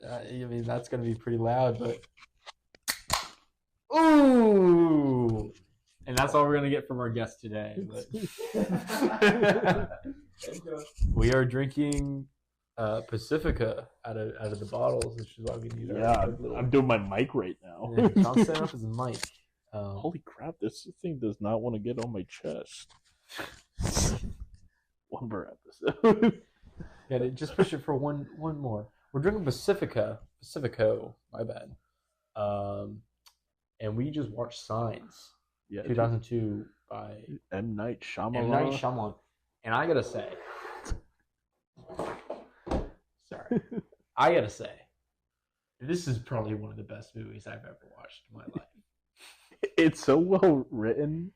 I mean, that's going to be pretty loud, but ooh, and that's all we're going to get from our guest today. But we are drinking Pacifica out of the bottles, which is why we need Yeah, little. I'm doing my mic right now. Yeah, John's setting up his mic. Holy crap! This thing does not want to get on my chest. One more episode. Yeah, just push it for one more. We're drinking Pacifico. My bad. And we just watched Signs, 2002 by M. Night Shyamalan. M. Night Shyamalan, and I gotta say, this is probably one of the best movies I've ever watched in my life. It's so well written.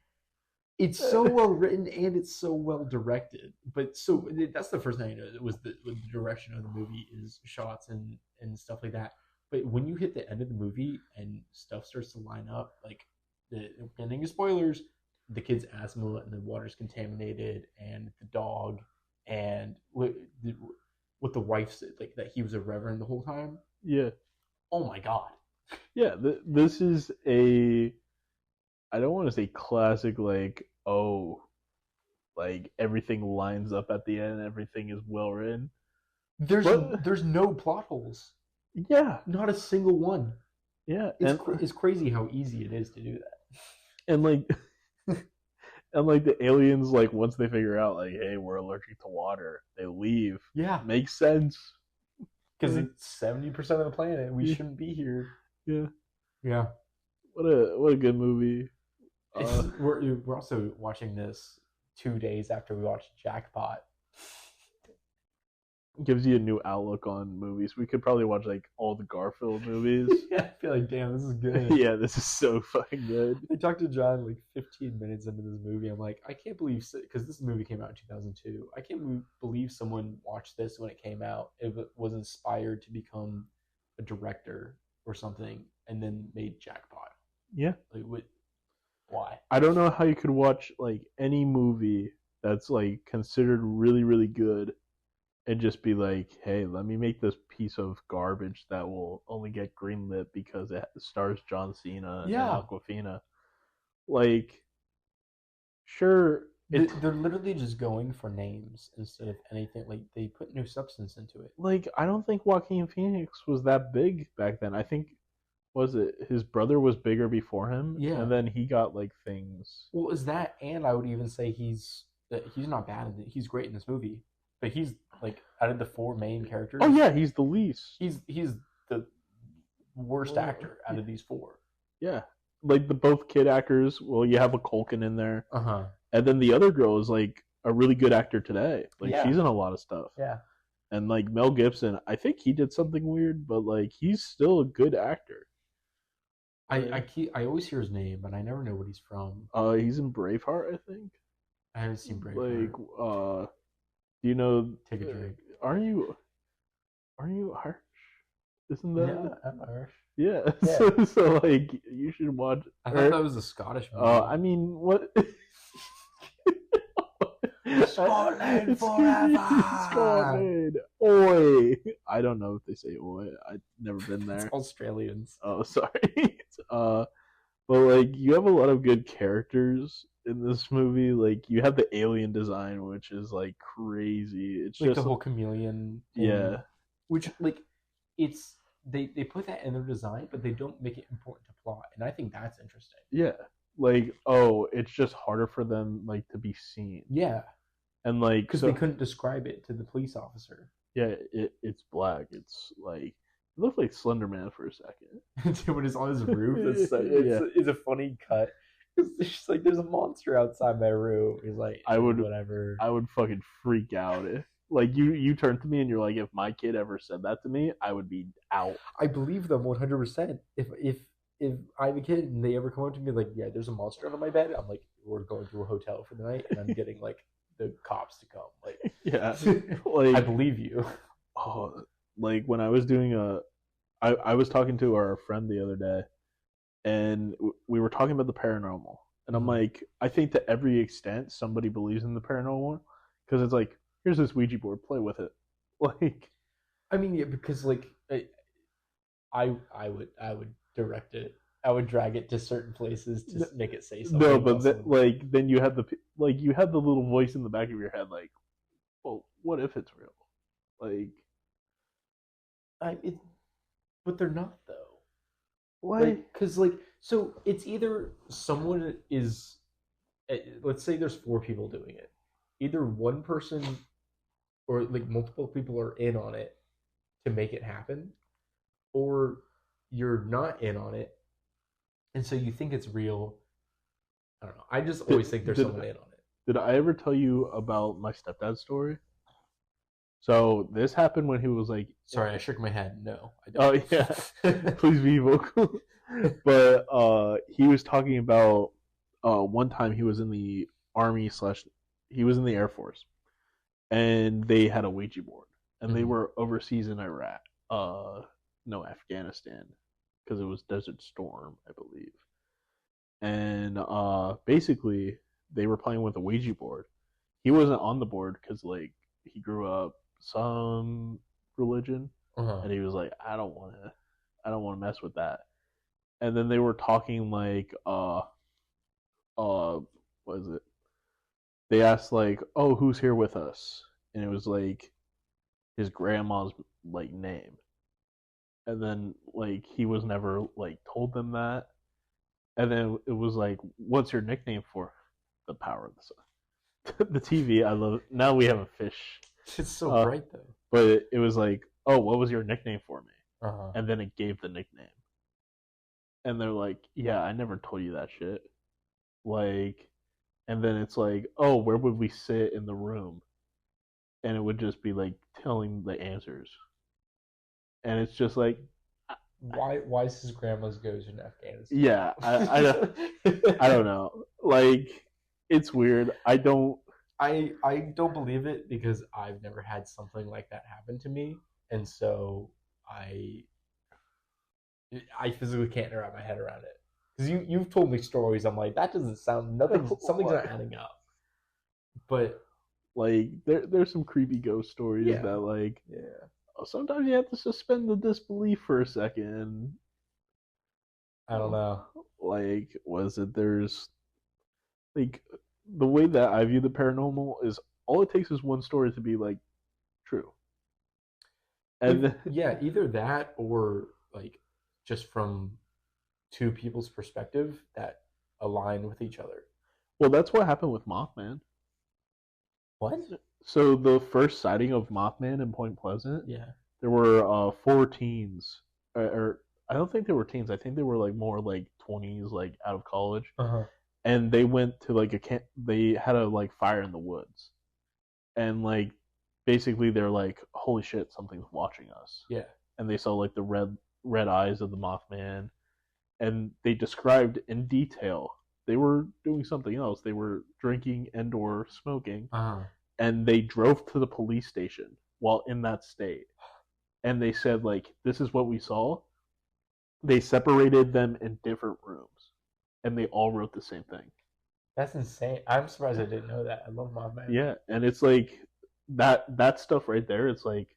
It's so well written and it's so well directed. But so that's the first thing I noticed was the direction of the movie is shots and stuff like that. But when you hit the end of the movie and stuff starts to line up, like the ending is spoilers, the kid's asthma and the water's contaminated, and the dog, and what the wife said, like that he was a reverend the whole time. Yeah. Oh my god. Yeah, this is I don't want to say classic, like everything lines up at the end, everything is well written. There's no plot holes. Yeah, not a single one. Yeah, it's crazy how easy it is to do that. And the aliens, like once they figure out, like, hey, we're allergic to water, they leave. Yeah, makes sense. Because it's 70% of the planet. We shouldn't be here. Yeah. What a good movie. We're also watching this 2 days after we watched Jackpot. Gives you a new outlook on movies. We could probably watch like all the Garfield movies. Yeah, I feel like, damn, this is good. Yeah, this is so fucking good. I talked to John like 15 minutes into this movie. I'm like, I can't believe, because this movie came out in 2002. I can't believe someone watched this when it came out. It was inspired to become a director or something, and then made Jackpot. Yeah. Like, why? I don't know how you could watch like any movie that's like considered really, really good and just be like, hey, let me make this piece of garbage that will only get greenlit because it stars John Cena and Awkwafina. Like, sure. They're literally just going for names instead of anything. Like, they put no substance into it. Like, I don't think Joaquin Phoenix was that big back then. I think, his brother was bigger before him? Yeah. And then he got, like, things. Well, is that, and I would even say he's not bad in it. He's great in this movie. But he's, like, out of the four main characters. Oh, yeah, he's the least. He's the worst actor out of these four. Yeah. Like, the both kid actors, well, you have a Culkin in there. Uh-huh. And then the other girl is, like, a really good actor today. Like, she's in a lot of stuff. Yeah. And, like, Mel Gibson, I think he did something weird, but, like, he's still a good actor. I always hear his name, but I never know what he's from. He's in Braveheart, I think. I haven't seen Braveheart. Like, do you know? Take a drink. Aren't you Irish? Isn't that? Yeah, I'm Irish. Yeah. So like, you should watch. I thought that was a Scottish movie. I mean, what? Scotland forever. Scotland. Oi. I don't know if they say oi. I've never been there. It's Australians. Oh, sorry. But like, you have a lot of good characters in this movie. Like, you have the alien design, which is like crazy. It's like just the whole chameleon thing. Yeah. Which, like, it's they put that in their design, but they don't make it important to plot, and I think that's interesting. Yeah. Like, oh, it's just harder for them, like, to be seen. Yeah. And like, because they couldn't describe it to the police officer. Yeah, it's black. It's like, it looked like Slender Man for a second. When it's on his roof, it's a funny cut. It's just like, there's a monster outside my room. He's like, whatever. I would fucking freak out if, like, you turn to me and you're like, if my kid ever said that to me, I would be out. I believe them 100%. If I have a kid and they ever come up to me like, yeah, there's a monster under my bed, I'm like, we're going to a hotel for the night, and I'm getting like the cops to come. Like, yeah, like, I believe you. Oh, like when I was doing I was talking to our friend the other day, and we were talking about the paranormal, and I'm like, I think to every extent somebody believes in the paranormal, because it's like, here's this Ouija board, play with it. Like, I mean, yeah, because like I would direct it. I would drag it to certain places to make it say No, something but about someone. like then you have you have the little voice in the back of your head like, well, what if it's real? Like I it, but they're not though. why? Like, cause like so it's either someone is let's say there's four people doing it. Either one person or like multiple people are in on it to make it happen, or you're not in on it, and so you think it's real. I don't know. I just Did always think there's did someone in on it. did I ever tell you about my stepdad's story? So this happened when he was like, Sorry, I shook my head. No, I oh yeah, don't. please be vocal. But he was talking about one time he was in the army slash he was in the air force, and they had a Ouija board, and they Mhm. were overseas in Iraq, no Afghanistan, because it was Desert Storm, I believe, and basically they were playing with a Ouija board. He wasn't on the board because like he grew up some religion, Uh-huh. and he was like, I don't want to mess with that. And then they were talking like what is it? They asked like, oh, who's here with us? And it was like his grandma's like name. And then like he was never like told them that. And then it was like, what's your nickname for the power of the sun? The TV, I love. Now we have a fish, It's so uh, bright though. but it was like, oh, what was your nickname for me? Uh-huh. And then it gave the nickname, and they're like, yeah, I never told you that shit. Like, and then it's like, oh, where would we sit in the room? And it would just be like telling the answers, and it's just like, Why is his grandma's goes in Afghanistan? yeah, I don't know. Like, it's weird. I don't believe it because I've never had something like that happen to me, and so I I physically can't wrap my head around it. Because you've told me stories, I'm like that doesn't sound nothing. Something's not adding up. But like there's some creepy ghost stories yeah, that like yeah, sometimes you have to suspend the disbelief for a second. I don't know. Like, was it there's like the way that I view the paranormal is all it takes is one story to be like true, If and then, yeah, either that or like just from two people's perspective that align with each other. well, that's what happened with Mothman. What? So the first sighting of Mothman in Point Pleasant, Yeah. there were four teens, or I don't think they were teens. I think they were like more like 20s, like out of college, Uh huh. and they went to like a camp. They had a like fire in the woods, and like basically they're like, holy shit, something's watching us, Yeah. and they saw like the red eyes of the Mothman, and they described in detail they were doing something else. They were drinking and or smoking, Uh huh. and they drove to the police station while in that state, and they said like, this is what we saw. They separated them in different rooms, and they all wrote the same thing. That's insane. I'm surprised I didn't know that. I love Mothman. Yeah, and it's like that stuff right there. It's like,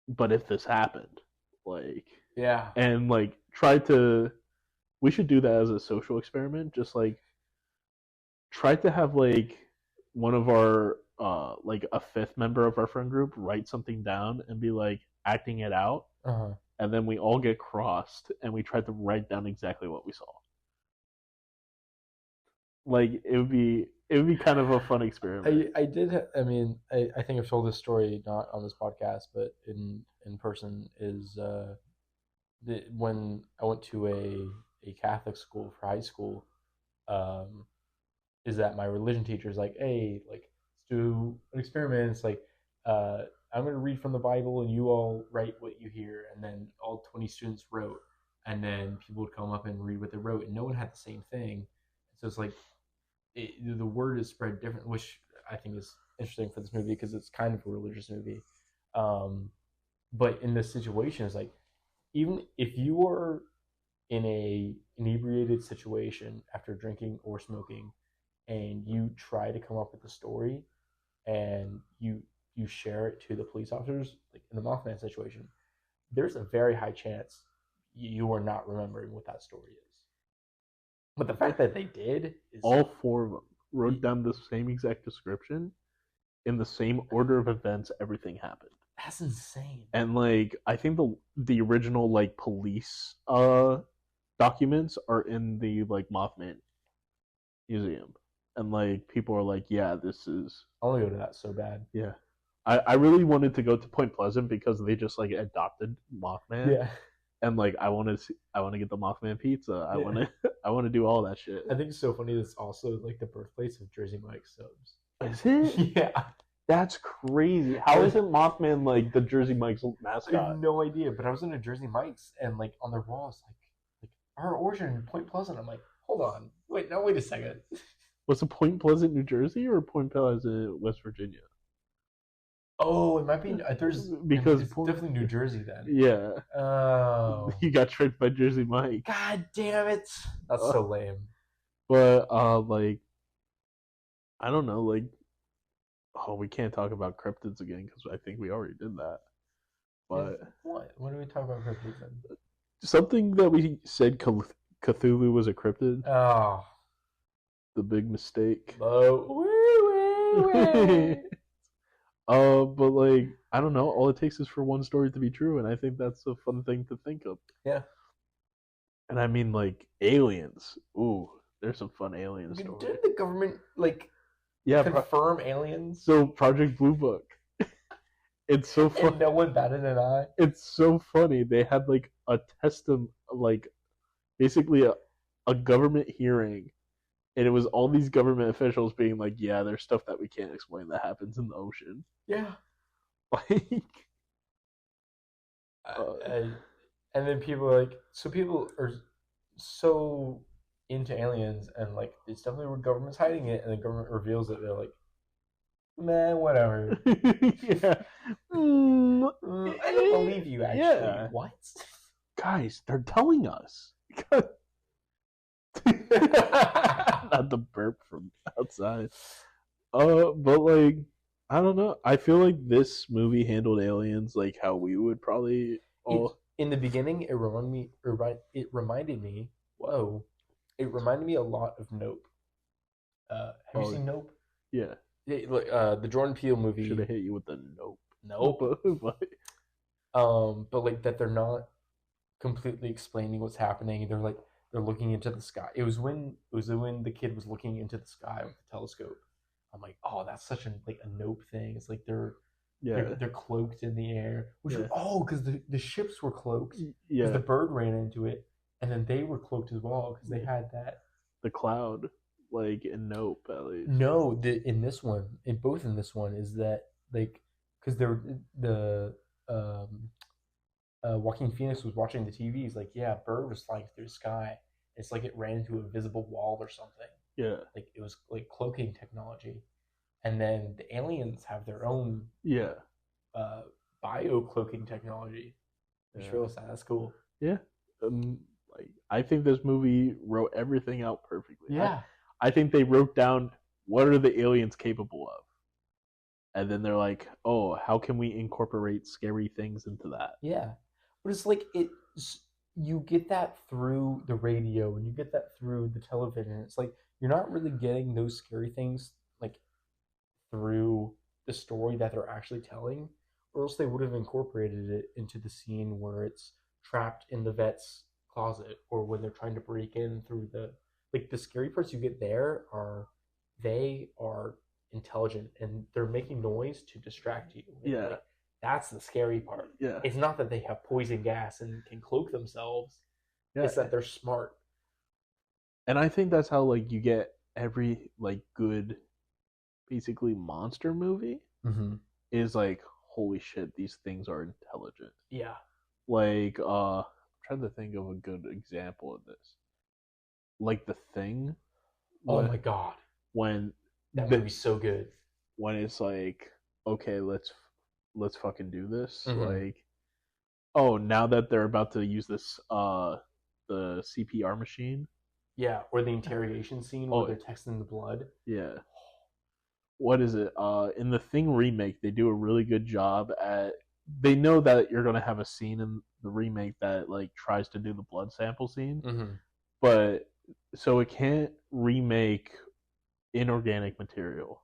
but if this happened, like, Yeah. and like try to, we should do that as a social experiment. Just like try to have like one of our like a fifth member of our friend group write something down and be like acting it out, Uh huh. and then we all get crossed and we try to write down exactly what we saw. Like it would be kind of a fun experiment. I did. I mean, I think I've told this story not on this podcast, but in person is when I went to a Catholic school for high school. Um, is that my religion teacher is like, hey, like let's do an experiment. It's like I'm gonna read from the Bible and you all write what you hear, and then all 20 students wrote, and then people would come up and read what they wrote, and no one had the same thing. So it's like the word is spread different, which I think is interesting for this movie because it's kind of a religious movie. Um, but in this situation, it's like even if you are in a inebriated situation after drinking or smoking, and you try to come up with a story, and you share it to the police officers, like in the Mothman situation, there's a very high chance you are not remembering what that story is. But the fact that they did is All four of them wrote down the same exact description in the same order of events. Everything happened. that's insane. And like I think the original like police documents are in the like Mothman museum, and like people are like, yeah, this is I want to go to that so bad. yeah. I really wanted to go to Point Pleasant because they just like adopted Mothman, Yeah, and like I want to get the Mothman pizza. Yeah. I want to do all that shit. I think it's so funny that it's also like the birthplace of Jersey Mike subs. Is it? Yeah, That's crazy. How isn't Mothman like the Jersey Mike's I mascot? have no idea. But I was in a Jersey Mike's and like on their walls, like our origin in Point Pleasant. I'm like, hold on, wait a second. Was it Point Pleasant, New Jersey, or Point Pleasant, West Virginia? Oh, it might be. Because it's definitely New Jersey then. Yeah. Oh, You got tricked by Jersey Mike. God damn it! That's so lame. But like I don't know, like oh, we can't talk about cryptids again because I think we already did that. But what? What do we talk about cryptids then? something that we said Cthulhu was a cryptid. Oh, The big mistake. low. But like I don't know. All it takes is for one story to be true, and I think that's a fun thing to think of. Yeah. And I mean, like aliens. Ooh, there's some fun alien stories. Didn't the government like Yeah, confirm aliens? so Project Blue Book. It's so funny. And no one batted an eye. It's so funny. They had like a like basically a government hearing, and it was all these government officials being like, "Yeah, there's stuff that we can't explain that happens in the ocean." Yeah. Like, and then people are like, so people are so into aliens, and like it's definitely where government's hiding it, and the government reveals it. They're like, man, whatever. yeah. I don't believe you. Actually, Yeah. What? Guys, they're telling us. Not the burp from outside. But like, I don't know. I feel like this movie handled aliens like how we would probably. In the beginning, it reminded me. Whoa, it reminded me a lot of Nope. Have you seen Nope? Yeah. The Jordan Peele movie. Should have hit you with the Nope. Nope. But like that, they're not completely explaining what's happening. They're looking into the sky. It was when the kid was looking into the sky with the telescope. I'm like, oh, that's such a Nope thing. It's like they're cloaked in the air. Because the ships were cloaked. Yeah. Because the bird ran into it, and then they were cloaked as well because they had that. The cloud, like in Nope, at least. No, in this one, is that like because Joaquin Phoenix was watching the TV. He's like, yeah, a bird was flying through the sky. It's like it ran into a visible wall or something. Yeah. Like it was like cloaking technology. And then the aliens have their own bio cloaking technology. Just realized that. That's cool. Yeah. Like I think this movie wrote everything out perfectly. Yeah. I think they wrote down what are the aliens capable of. And then they're like, oh, how can we incorporate scary things into that? Yeah. But it's like you get that through the radio and you get that through the television. It's like you're not really getting those scary things like through the story that they're actually telling, or else they would have incorporated it into the scene where it's trapped in the vet's closet, or when they're trying to break in through the scary parts you get there are intelligent and they're making noise to distract you. Yeah. Like, that's the scary part. Yeah. It's not that they have poison gas and can cloak themselves. Yeah. It's that they're smart. And I think that's how like you get every like good basically monster movie is like, holy shit, these things are intelligent. Yeah. Like I'm trying to think of a good example of this. Like The Thing. Oh my god. When that movie's so good. When it's like, okay, let's fucking do this. Like, oh, now that they're about to use this the CPR machine. Yeah, or the interrogation scene where they're testing the blood. Yeah. What is it? In the Thing remake, they do a really good job at they know that you're gonna have a scene in the remake that like tries to do the blood sample scene, but so it can't remake inorganic material.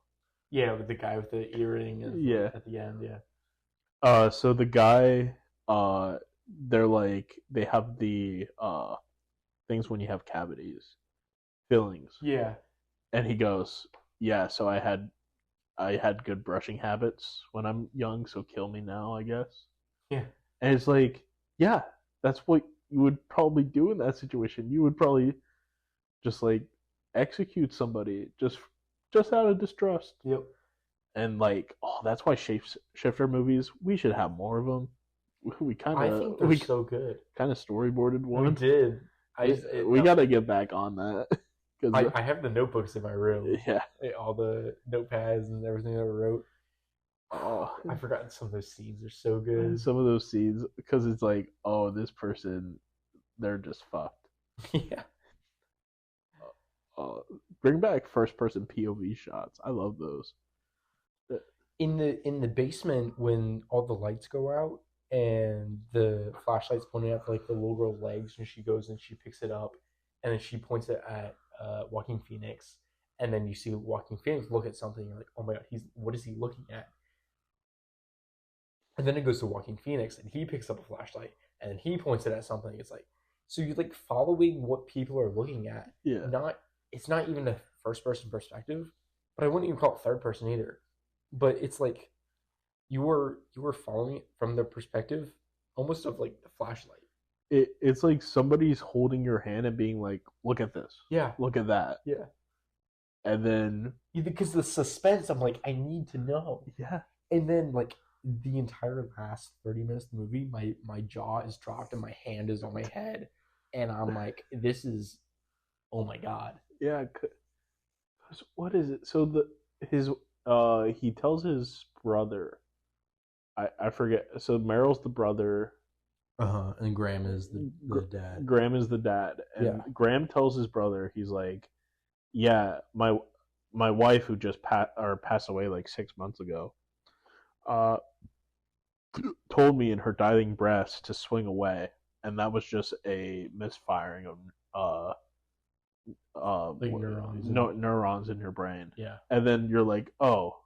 Yeah, with the guy with the earring Yeah. at the end. Yeah. So the guy, they're like they have the things when you have cavities, fillings, Yeah. and he goes, "Yeah, so I had good brushing habits when I'm young, so kill me now, I guess." Yeah. And it's like, yeah, that's what you would probably do in that situation. You would probably just like execute somebody just out of distrust. Yep. And like, oh, that's why shapeshifter movies. We should have more of them. We kind I of think they're so good. kind of storyboarded We one. did. We got to get back on that because I have the notebooks in my room. yeah, All the notepads and everything that I wrote. oh, I forgot some of those scenes are so good. some of those scenes because it's like, oh, this person, they're just fucked. Yeah. Uh, bring back first person POV shots. I love those. In the basement when all the lights go out and the flashlight's pointing at like the little girl's legs and she goes and she picks it up and then she points it at Joaquin Phoenix and then you see Joaquin Phoenix look at something and you're like, oh my god, what is he looking at? And then it goes to Joaquin Phoenix and he picks up a flashlight and then he points it at something. It's like, so you're like following what people are looking at. Yeah. It's not even a first person perspective, but I wouldn't even call it third person either. But it's like you were following it from the perspective almost of like the flashlight. It's like somebody's holding your hand and being like, look at this. Yeah. Look at that. Yeah. And then Because the suspense, I'm like, I need to know. yeah. And then like the entire last 30 minutes of the movie, my jaw is dropped and my hand is on my head. And I'm like, this is, oh my god. Yeah. Cause what is it? So he tells his brother. I forget. So Meryl's the brother. And Graham is the dad. Graham is the dad, and Graham tells his brother, he's like, "Yeah, my wife who just passed away like 6 months ago, told me in her dying breaths to swing away, and that was just a misfiring of like neurons. Neurons in your brain." Yeah. And then you're like, "Oh,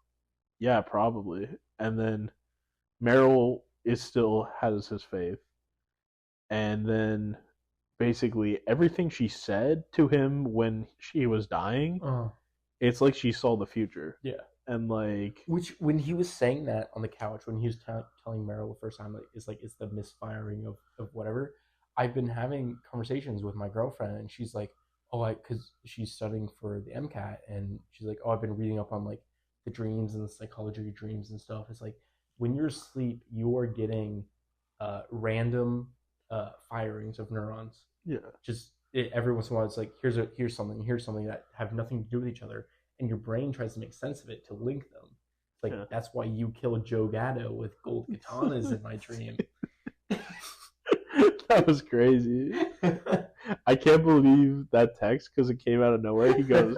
yeah, probably." And then Meryl still has his faith, and then basically everything she said to him when she was dying, it's like she saw the future. Yeah. And like, which when he was saying that on the couch, when he was telling Meryl the first time, like it's the misfiring of whatever. I've been having conversations with my girlfriend, and she's like, "Oh, because she's studying for the MCAT, and she's like, oh, I've been reading up on like the dreams and the psychology of dreams and stuff. It's like when you're asleep, you're getting random firings of neurons. yeah, Just every once in a while, it's like here's something that have nothing to do with each other, and your brain tries to make sense of it to link them. It's like that's why you killed Joe Gatto with gold katanas in my dream. That was crazy. I can't believe that text because it came out of nowhere. He goes,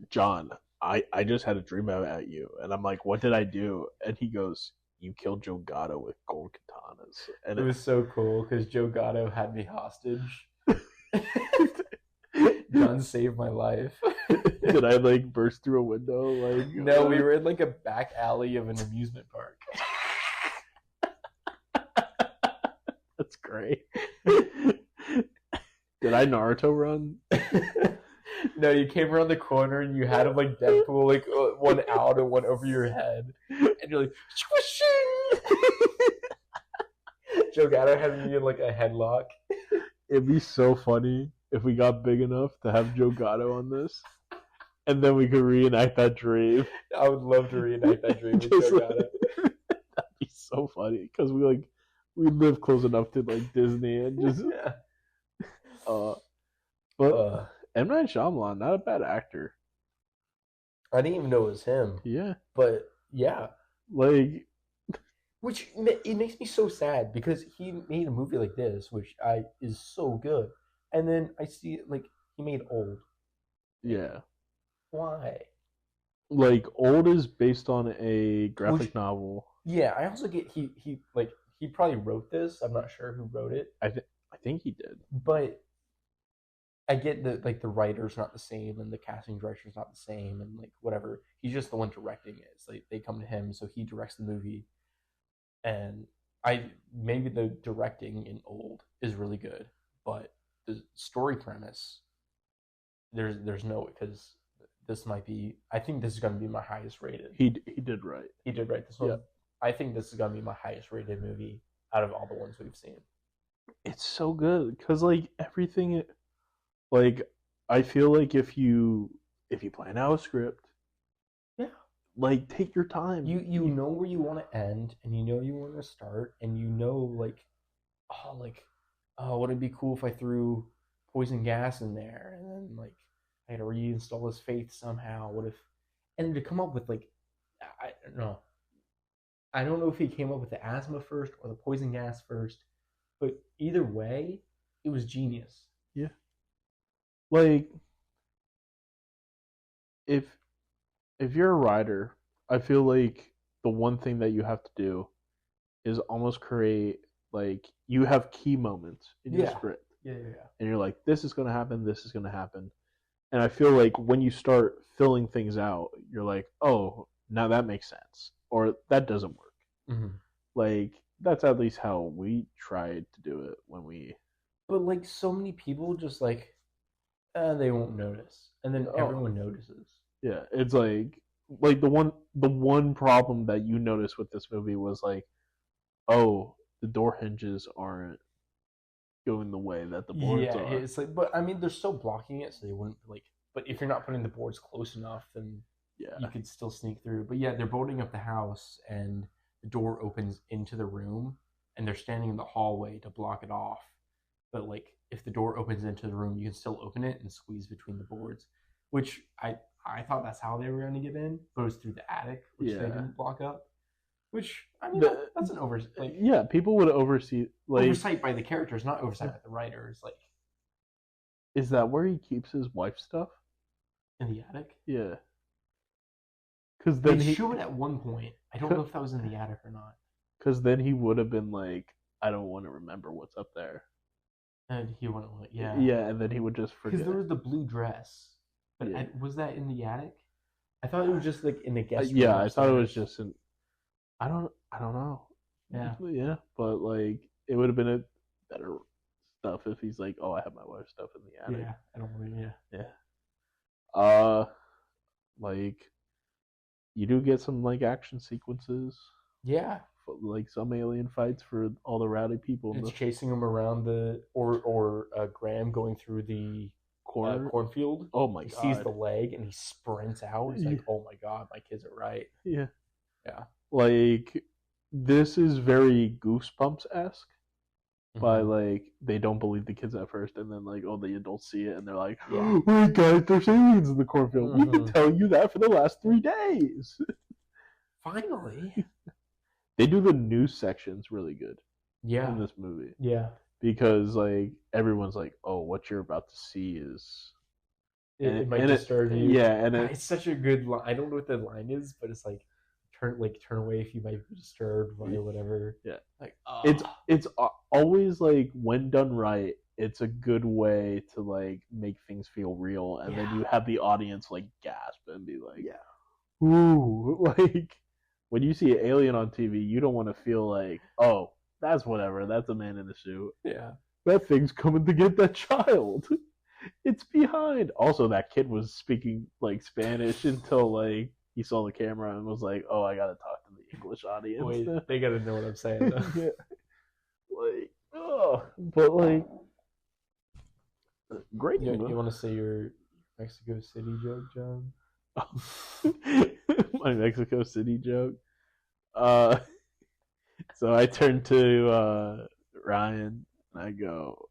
John, I just had a dream about you. And I'm like, what did I do? And he goes, you killed Joe Gatto with gold katanas. And it was so cool because Joe Gatto had me hostage. John saved my life. Did I like burst through a window? Like no, we were in like a back alley of an amusement park. That's great. Did I Naruto run? No, you came around the corner and you had him like Deadpool, like one out and one over your head, and you're like, Joe Gatto had me in like a headlock. It'd be so funny if we got big enough to have Joe Gatto on this, and then we could reenact that dream. I would love to reenact that dream with Joe Gatto. That'd be so funny because we live close enough to like Disney and just but M. Night Shyamalan, not a bad actor. I didn't even know it was him. Yeah, but yeah, like, which it makes me so sad because he made a movie like this, which is so good, and then I see like he made Old. Yeah. Why? Like Old is based on a graphic novel. Yeah, I also get he probably wrote this. I'm not sure who wrote it, I think he did. but I get that like the writer's not the same and the casting director's not the same and like whatever. He's just the one directing it. It's like they come to him, so he directs the movie. And I maybe the directing in Old is really good, but the story premise there's no because this might be. I think this is going to be my highest rated. He did right. He did write this one. Yeah. I think this is going to be my highest rated movie out of all the ones we've seen. It's so good because like everything, like I feel like if you plan out a script, yeah, like take your time. You know where you want to end, and you know you want to start, and you know oh, would it be cool if I threw poison gas in there, and then like I had to reinstall his faith somehow. What if, and to come up with like, I don't know. I don't know if he came up with the asthma first or the poison gas first, but either way, it was genius. Yeah. Like if you're a writer, I feel like the one thing that you have to do is almost create like you have key moments in your script. Yeah. And you're like, this is gonna happen, this is gonna happen. And I feel like when you start filling things out, you're like, oh, now that makes sense. Or that doesn't work. Mm-hmm. Like, that's at least how we tried to do it when we. But like so many people just like, they won't notice. And then everyone notices. Yeah, it's like the one problem that you noticed with this movie was like, oh, the door hinges aren't going the way that the boards are. Yeah, it's like, but I mean, they're still blocking it, so they wouldn't like. But if you're not putting the boards close enough, then you could still sneak through. But yeah, they're boarding up the house, and the door opens into the room, and they're standing in the hallway to block it off. But like, if the door opens into the room, you can still open it and squeeze between the boards, which I thought that's how they were going to get in, but it was through the attic, which they didn't block up. Which I mean, that's an oversight. Like, yeah, people would oversight by the characters, not oversight by the writers. Like, is that where he keeps his wife's stuff? In the attic? Yeah. Because then they show it at one point. I don't know if that was in the attic or not. Because then he would have been like, I don't want to remember what's up there. And he wouldn't. Yeah. Yeah, and then he would just forget. Because there was the blue dress. But was that in the attic? I thought it was just like in the guest room. Yeah, I thought it was just in. I don't know. Yeah. Yeah, but like it would have been a better stuff if he's like, oh, I have my wife's stuff in the attic. Yeah, I don't want to. Yeah. Like you do get some like action sequences. Yeah. Like some alien fights for all the rowdy people. It's chasing him around Graham going through the cornfield. Oh my god! He sees the leg and he sprints out. He's like, "Oh my god, my kids are right." Yeah. Like this is very Goosebumps-esque. By like they don't believe the kids at first, and then like all the adults see it and they're like, "Oh my god, there's aliens in the cornfield. We've been telling you that for the last 3 days." Finally. They do the news sections really good. Yeah. In this movie. Yeah. Because like everyone's like, oh, what you're about to see is it might disturb you. Yeah, and it's such a good line. I don't know what the line is, but it's like turn away if you might be disturbed by whatever. Yeah. Like it's always like when done right, it's a good way to like make things feel real, and then you have the audience like gasp and be like, ooh, like when you see an alien on TV, you don't want to feel like, oh, that's whatever. That's a man in a suit. Yeah. That thing's coming to get that child. It's behind. Also, that kid was speaking like Spanish until like he saw the camera and was like, oh, I got to talk to the English audience. Wait, they got to know what I'm saying. Yeah. Like, oh, but like, great. You want to say your Mexico City joke, John? My Mexico City joke. So I turn to Ryan and I go,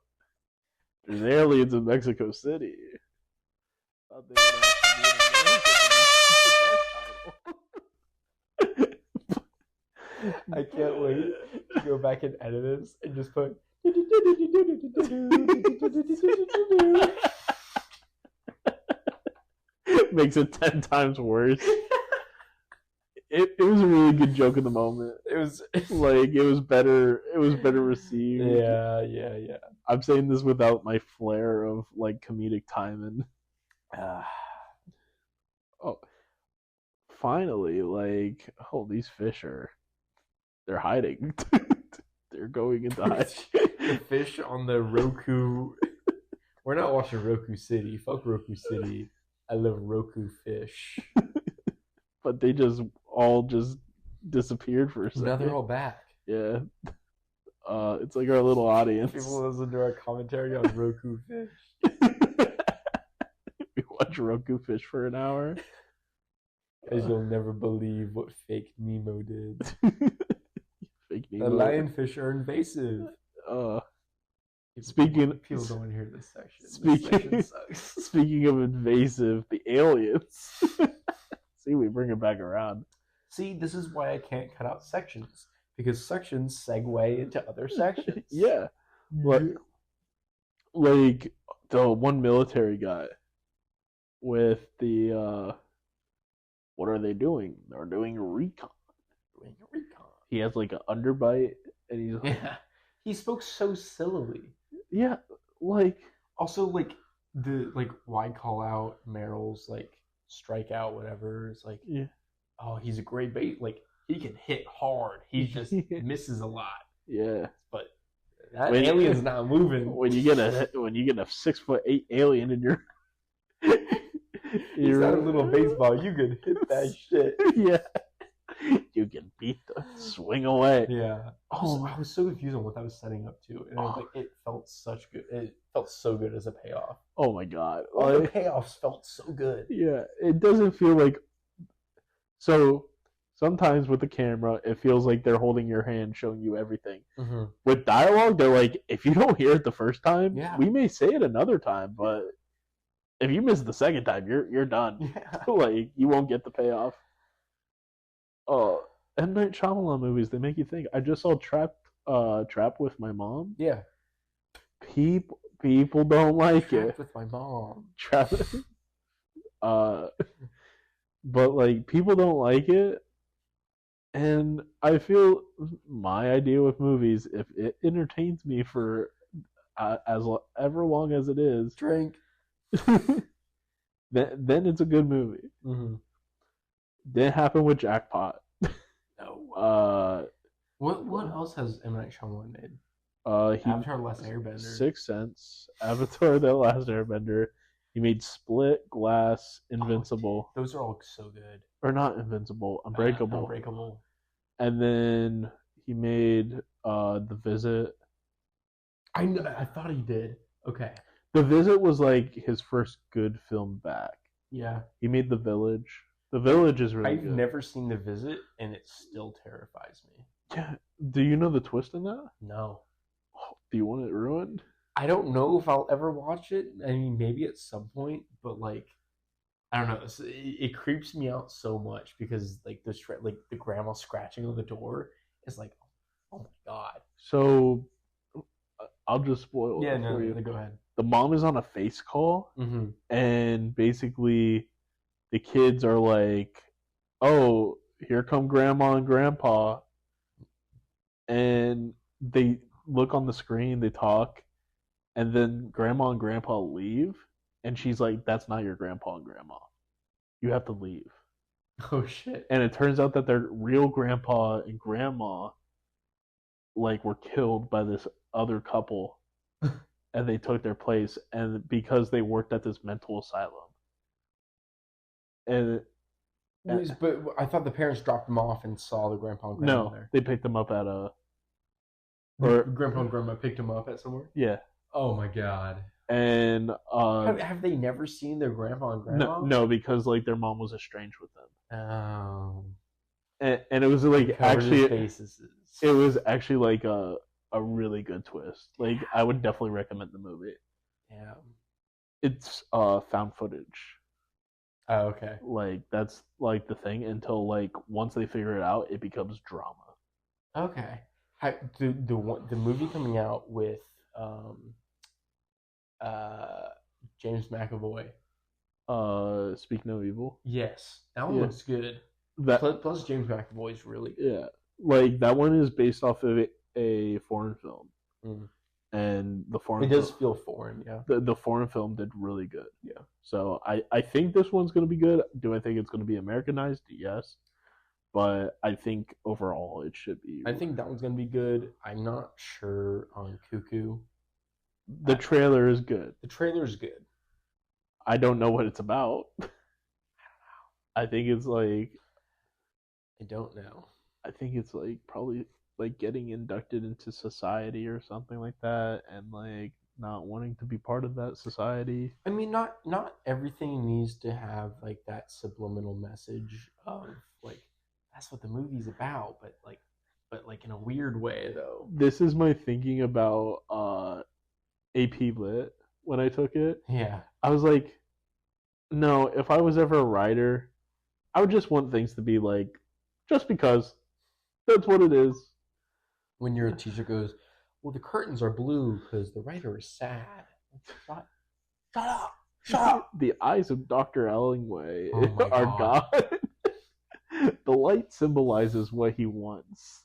"There's aliens in Mexico City." Thought they would have to be in I can't wait to go back and edit this and just put. Makes it 10 times worse. it was a really good joke in the moment. It was Like it was better received. yeah. I'm saying this without my flair of like comedic timing. Uh, Oh, finally, like, oh, these fish they're hiding. They're going into hiding. the fish on the Roku. We're not watching Roku City. Fuck Roku City. I love Roku fish. But they just all just disappeared for a second. Now they're all back. Yeah. It's like our little audience. People listen to our commentary on Roku fish. We watch Roku fish for an hour. As you'll never believe what fake Nemo did. Fake Nemo. The lionfish are invasive. Speaking, people don't want to hear this section. Speaking of invasive, the aliens. See, we bring it back around. See, this is why I can't cut out sections, because sections segue into other sections. Yeah, like the one military guy with the what are they doing? They're doing recon. He has like an underbite, and he's like, he spoke so sillily. Yeah, like also like why call out Merrill's like strikeout, whatever. It's like, oh, he's a great bait. Like he can hit hard. He just misses a lot. Yeah, but that alien's not moving. When you get a 6'8" alien in your he's not a little baseball. You can hit that shit. Yeah. You can beat the swing away. Yeah. Oh, I was so confused on what that was setting up to, and it felt such good. It felt so good as a payoff. Oh my god! All the payoffs felt so good. Yeah, it doesn't feel like. So sometimes with the camera, it feels like they're holding your hand, showing you everything. Mm-hmm. With dialogue, they're like, if you don't hear it the first time, we may say it another time, but if you miss the second time, you're done. Yeah. Like you won't get the payoff. M. Night Shyamalan movies, they make you think. I just saw Trap with my mom. Yeah. People don't like Trapped with my mom. But like people don't like it, and I feel my idea with movies, if it entertains me for as ever long as it is, drink, then it's a good movie. Mm-hmm. Didn't happen with Jackpot. No. What else has M. Night Shyamalan made? Avatar: The Last Airbender, Sixth Sense, Avatar: The Last Airbender. He made Split, Glass, Invincible. Those are all so good. Or not Invincible, Unbreakable. Unbreakable. And then he made The Visit. I thought he did. Okay. The Visit was like his first good film back. Yeah. He made The Village. The Village is really good. I've never seen The Visit, and it still terrifies me. Yeah. Do you know the twist in that? No. Do you want it ruined? I don't know if I'll ever watch it. I mean, maybe at some point, but like, I don't know. It creeps me out so much because like the grandma scratching on the door is like, oh my god. So I'll just spoil it for you. Go ahead. The mom is on a face call, and basically the kids are like, "Oh, here come grandma and grandpa," and they look on the screen, they talk, and then grandma and grandpa leave, and she's like, "That's not your grandpa and grandma. You have to leave." Oh shit. And it turns out that their real grandpa and grandma like were killed by this other couple and they took their place, and because they worked at this mental asylum. But I thought the parents dropped them off and saw the grandpa and grandma there. They picked them up at grandpa and grandma picked them up at somewhere? Yeah. Oh my god. And have they never seen their grandpa and grandma? No, because like their mom was estranged with them. Oh. And it was like actually faces. It was actually like a really good twist. Like I would definitely recommend the movie. Yeah. It's found footage. Oh, okay. Like that's like the thing until like once they figure it out, it becomes drama. Okay. The movie coming out with James McAvoy. Speak No Evil. Yes, that one looks good. that Plus James McAvoy's really good. yeah, like that one is based off of a foreign film, Mm. and the It foreign does film, feel foreign, yeah. the foreign film did really good. Yeah. So I think this one's going to be good. Do I think it's going to be Americanized? Yes, but I think overall it should be. I think that one's gonna be good. I'm not sure on Cuckoo. The trailer is good. The trailer's good. I don't know what it's about. I think it's like I don't know. I think it's like probably like getting inducted into society or something like that, and like not wanting to be part of that society. I mean, not everything needs to have like that subliminal message of like that's what the movie's about, but like in a weird way though. This is my thinking about AP Lit when I took it. Yeah. I was like, no, if I was ever a writer, I would just want things to be like, just because that's what it is. When your teacher goes, well, the curtains are blue because the writer is sad. Shut up! Shut up! The eyes of Dr. Ellingway Oh are God. God. The light symbolizes what he wants.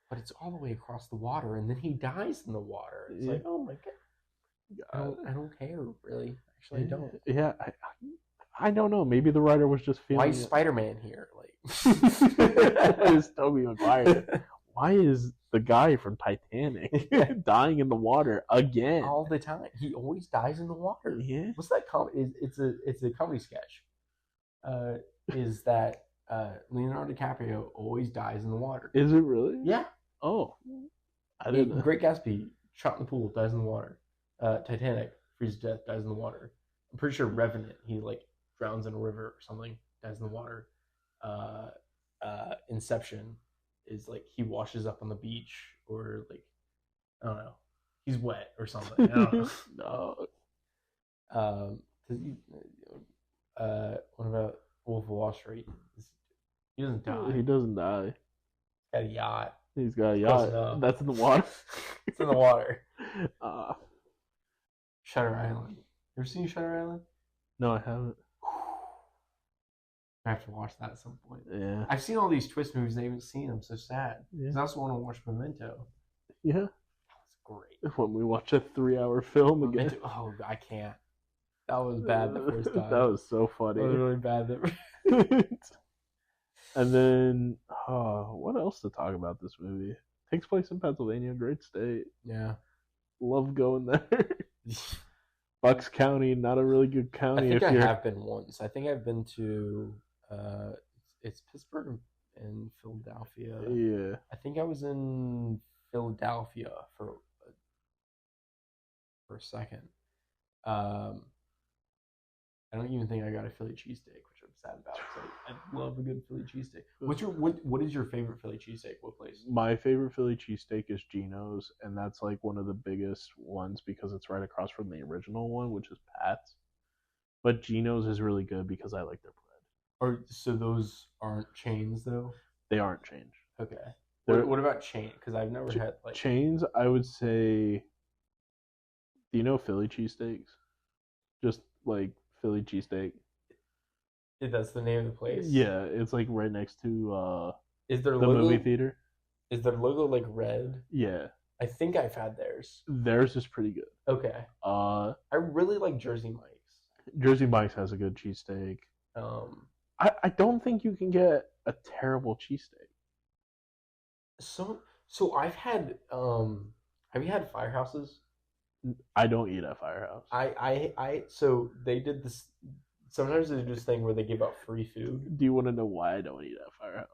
But it's all the way across the water, and then he dies in the water. It's like, oh my God. I don't care, really. Actually, I don't. Yeah, I don't know. Maybe the writer was just feeling. Why is Spider-Man here? Why is Tobey Maguire? Why is the guy from Titanic dying in the water again? All the time. He always dies in the water. Yeah. What's that? It's a comedy sketch. Is that Leonardo DiCaprio always dies in the water? Is it really? Yeah. Oh, I didn't know. Great Gatsby, shot in the pool, dies in the water. Titanic, freezes to death, dies in the water. I'm pretty sure Revenant, he like drowns in a river or something, dies in the water. Inception is like he washes up on the beach, or like I don't know, he's wet or something. I don't know. No. What about Wolf of Wall Street? He doesn't die. He doesn't die. He's got a yacht. He's got a yacht. That's in the water. It's in the water. Uh, Shutter Island. You ever seen Shutter Island? No, I haven't. I have to watch that at some point. Yeah. I've seen all these twist movies. I haven't seen them. So sad. Yeah. I also want to watch Memento. Yeah. That was great. When we watch a 3-hour film again. Memento, oh, I can't. That was bad the first time. That was so funny. That was really bad. And then, what else to talk about this movie? Takes place in Pennsylvania, great state. Yeah. Love going there. Bucks County, not a really good county. I think I have been once. I think I've been to, it's Pittsburgh and Philadelphia. Yeah. I think I was in Philadelphia for a second. I don't even think I got a Philly cheesesteak, which I'm sad about. So I love a good Philly cheesesteak. What is your favorite Philly cheesesteak? What place? My favorite Philly cheesesteak is Geno's, and that's like one of the biggest ones because it's right across from the original one, which is Pat's. But Geno's is really good because I like their bread. So those aren't chains though? They aren't chains. Okay. What about chain? Because I've never had like chains. I would say. Do you know Philly cheesesteaks? Just like Philly cheesesteak. That's the name of the place. Yeah, it's like right next to is their the logo, movie theater. Is their logo like red? Yeah. I think I've had theirs. Theirs is pretty good. Okay. I really like Jersey Mike's. Jersey Mike's has a good cheesesteak. I don't think you can get a terrible cheesesteak. So I've had have you had Firehouses? I don't eat at Firehouse. So they did this. Sometimes they do this thing where they give out free food. Do you want to know why I don't eat at Firehouse?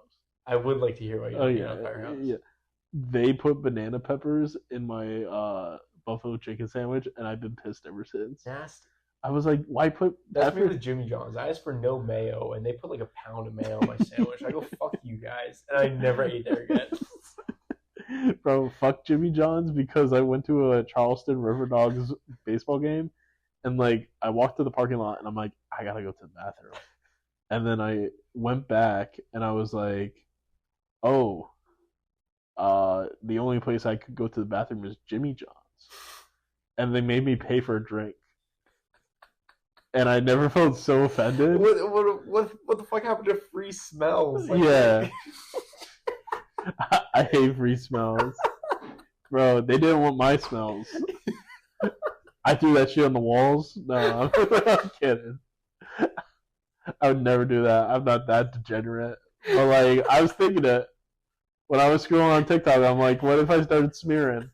I would like to hear why you don't eat at Firehouse. Yeah. They put banana peppers in my buffalo chicken sandwich, and I've been pissed ever since. Nasty. I was like, why put That's me with Jimmy John's. I asked for no mayo, and they put like a pound of mayo on my sandwich. I go, fuck you guys. And I never ate there again. Bro, fuck Jimmy John's, because I went to a Charleston River Dogs baseball game, and like I walked to the parking lot, and I'm like, I gotta go to the bathroom. And then I went back, and I was like, oh, the only place I could go to the bathroom is Jimmy John's. And they made me pay for a drink. And I never felt so offended. what the fuck happened to free smells? Like, Yeah. I hate free smells. Bro, they didn't want my smells. I threw that shit on the walls. No, I'm kidding. I would never do that. I'm not that degenerate. But like, I was thinking it when I was scrolling on TikTok. I'm like, what if I started smearing?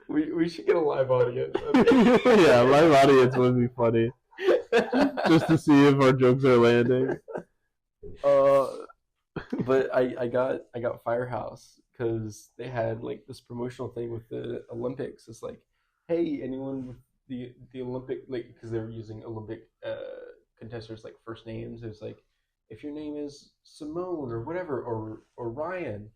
we should get a live audience. Yeah, live audience would be funny. Just to see if our jokes are landing. But I got Firehouse because they had like this promotional thing with the Olympics. It's like, hey, anyone with the Olympic, like, because they were using Olympic contestants like first names. It was like, if your name is Simone or whatever or Ryan,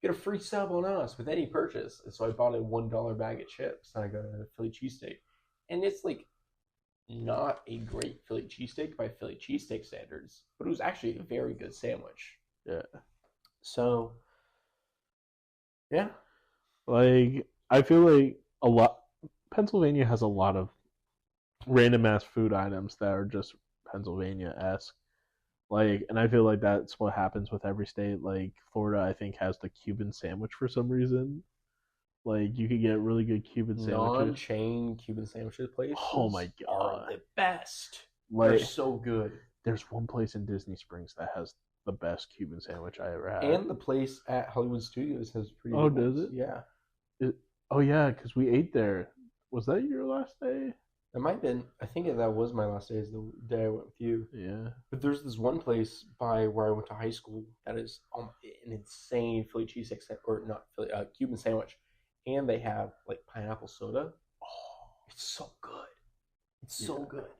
get a free sub on us with any purchase. And so I bought a $1 bag of chips and I got a Philly cheesesteak, and it's like not a great Philly cheesesteak by Philly cheesesteak standards, but it was actually a very good sandwich. Yeah. So, yeah. Like, I feel like Pennsylvania has a lot of random ass food items that are just Pennsylvania-esque. Like, and I feel like that's what happens with every state. Like, Florida, I think, has the Cuban sandwich for some reason. Like, you can get really good Cuban sandwiches. Non-chain Cuban sandwiches places. Oh my are god, the best. like, They're so good. There's one place in Disney Springs that has the best Cuban sandwich I ever had. And the place at Hollywood Studios has pretty. Oh, good does ones. it? Yeah. Oh yeah, because we ate there. Was that your last day? It might have been. I think that was my last day. Is the day I went with you. Yeah. But there's this one place by where I went to high school that is an insane Philly cheesesteak or not Philly Cuban sandwich, and they have like pineapple soda. Oh, it's so good. It's so good.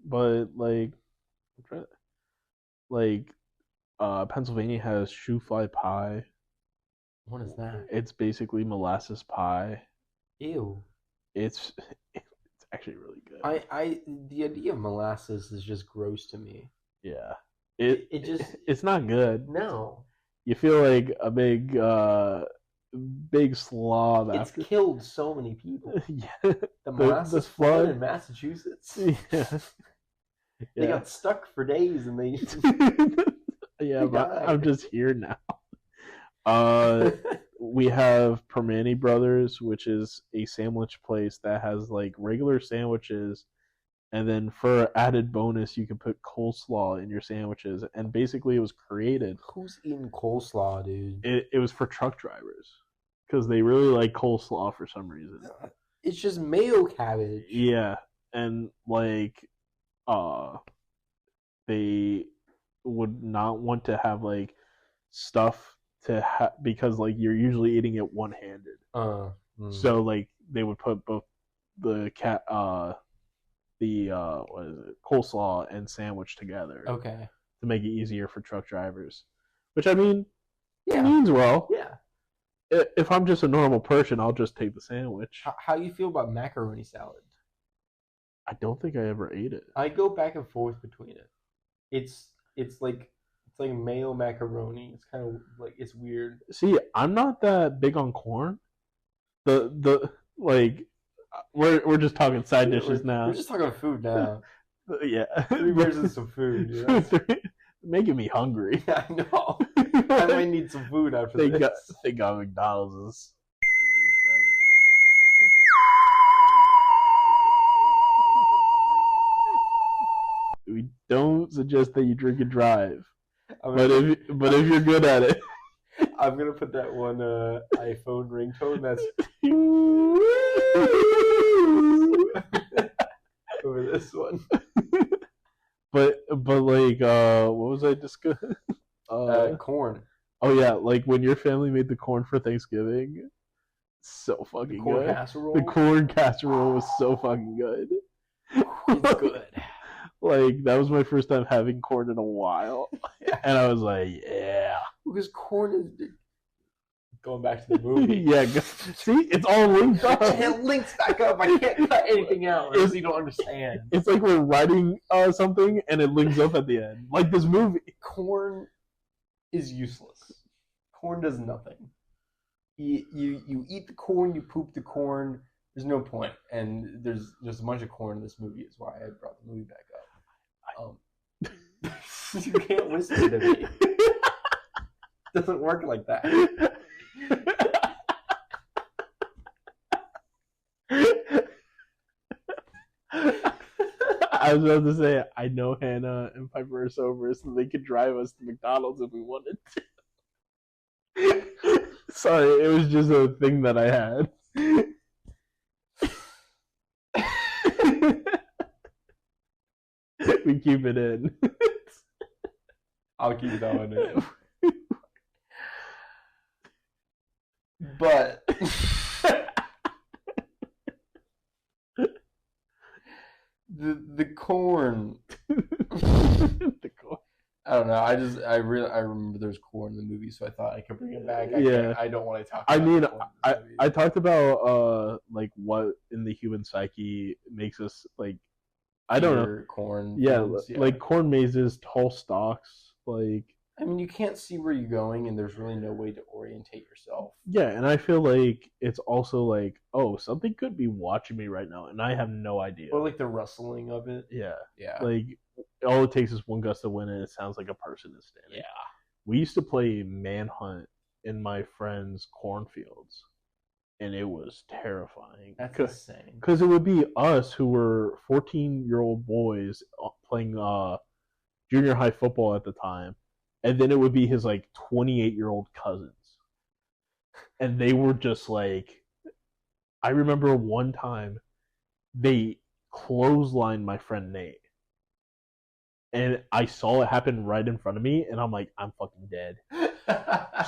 But Pennsylvania has shoe fly pie. What is that? It's basically molasses pie. Ew. It's actually really good. The idea of molasses is just gross to me. Yeah. It's not good. No. You feel like a big slob after. It's killed so many people. Yeah. The molasses flood in Massachusetts. Yeah. They got stuck for days and they yeah, but I'm just here now. We have Permane Brothers, which is a sandwich place that has like regular sandwiches, and then for added bonus, you can put coleslaw in your sandwiches. And basically, it was created. Who's eating coleslaw, dude? It was for truck drivers because they really like coleslaw for some reason. It's just mayo cabbage. Yeah, and like, they would not want to have like stuff because like you're usually eating it one-handed. So like they would put both the what is it, coleslaw and sandwich together. Okay. To make it easier for truck drivers, which I mean, yeah, it means well. Yeah. If I'm just a normal person, I'll just take the sandwich. How you feel about macaroni salad? I don't think I ever ate it. I go back and forth between it. It's like mayo macaroni. It's kind of like, it's weird. See, I'm not that big on corn. The like, we're just talking side dishes now. We're just talking food now. Yeah, 3 beers and some food. You know? Making me hungry. Yeah, I know. I might need some food after this. They got McDonald's. We don't suggest that you drink and drive. But if you're good at it, I'm gonna put that one iPhone ringtone that's over this one. But like what was I discussing? Corn. Oh yeah, like when your family made the corn for Thanksgiving, so fucking good. Casserole? The corn casserole was so fucking good. It's good. Like, that was my first time having corn in a while. And I was like, yeah. Because corn is... Going back to the movie. Yeah, see? It's all linked up. It links back up. I can't cut anything out unless you don't understand. It's like we're writing something and it links up at the end. Like this movie. Corn is useless. Corn does nothing. you eat the corn, you poop the corn. There's no point, and there's a bunch of corn in this movie. Is why I brought the movie back up. You can't listen to me. It doesn't work like that. I was about to say, I know Hannah and Piper are sober, so they could drive us to McDonald's if we wanted to. Sorry, it was just a thing that I had. We keep it in. I'll keep that in. But the corn. The corn. I don't know. I remember there's corn in the movie, so I thought I could bring it back. I don't want to talk. I mean, I talked about like what in the human psyche makes us like. I don't know. Corn. Yeah, like corn mazes, tall stalks. Like, I mean, you can't see where you're going, and there's really no way to orientate yourself. Yeah, and I feel like it's also like, oh, something could be watching me right now, and I have no idea. Or like the rustling of it. Yeah. Yeah. Like, all it takes is one gust of wind, and it sounds like a person is standing. Yeah. We used to play Manhunt in my friend's cornfields, and it was terrifying. That's insane. Because it would be us who were 14-year-old boys playing junior high football at the time, and then it would be his like 28-year-old cousins, and they were just like, I remember one time they clotheslined my friend Nate, and I saw it happen right in front of me, and I'm like, I'm fucking dead.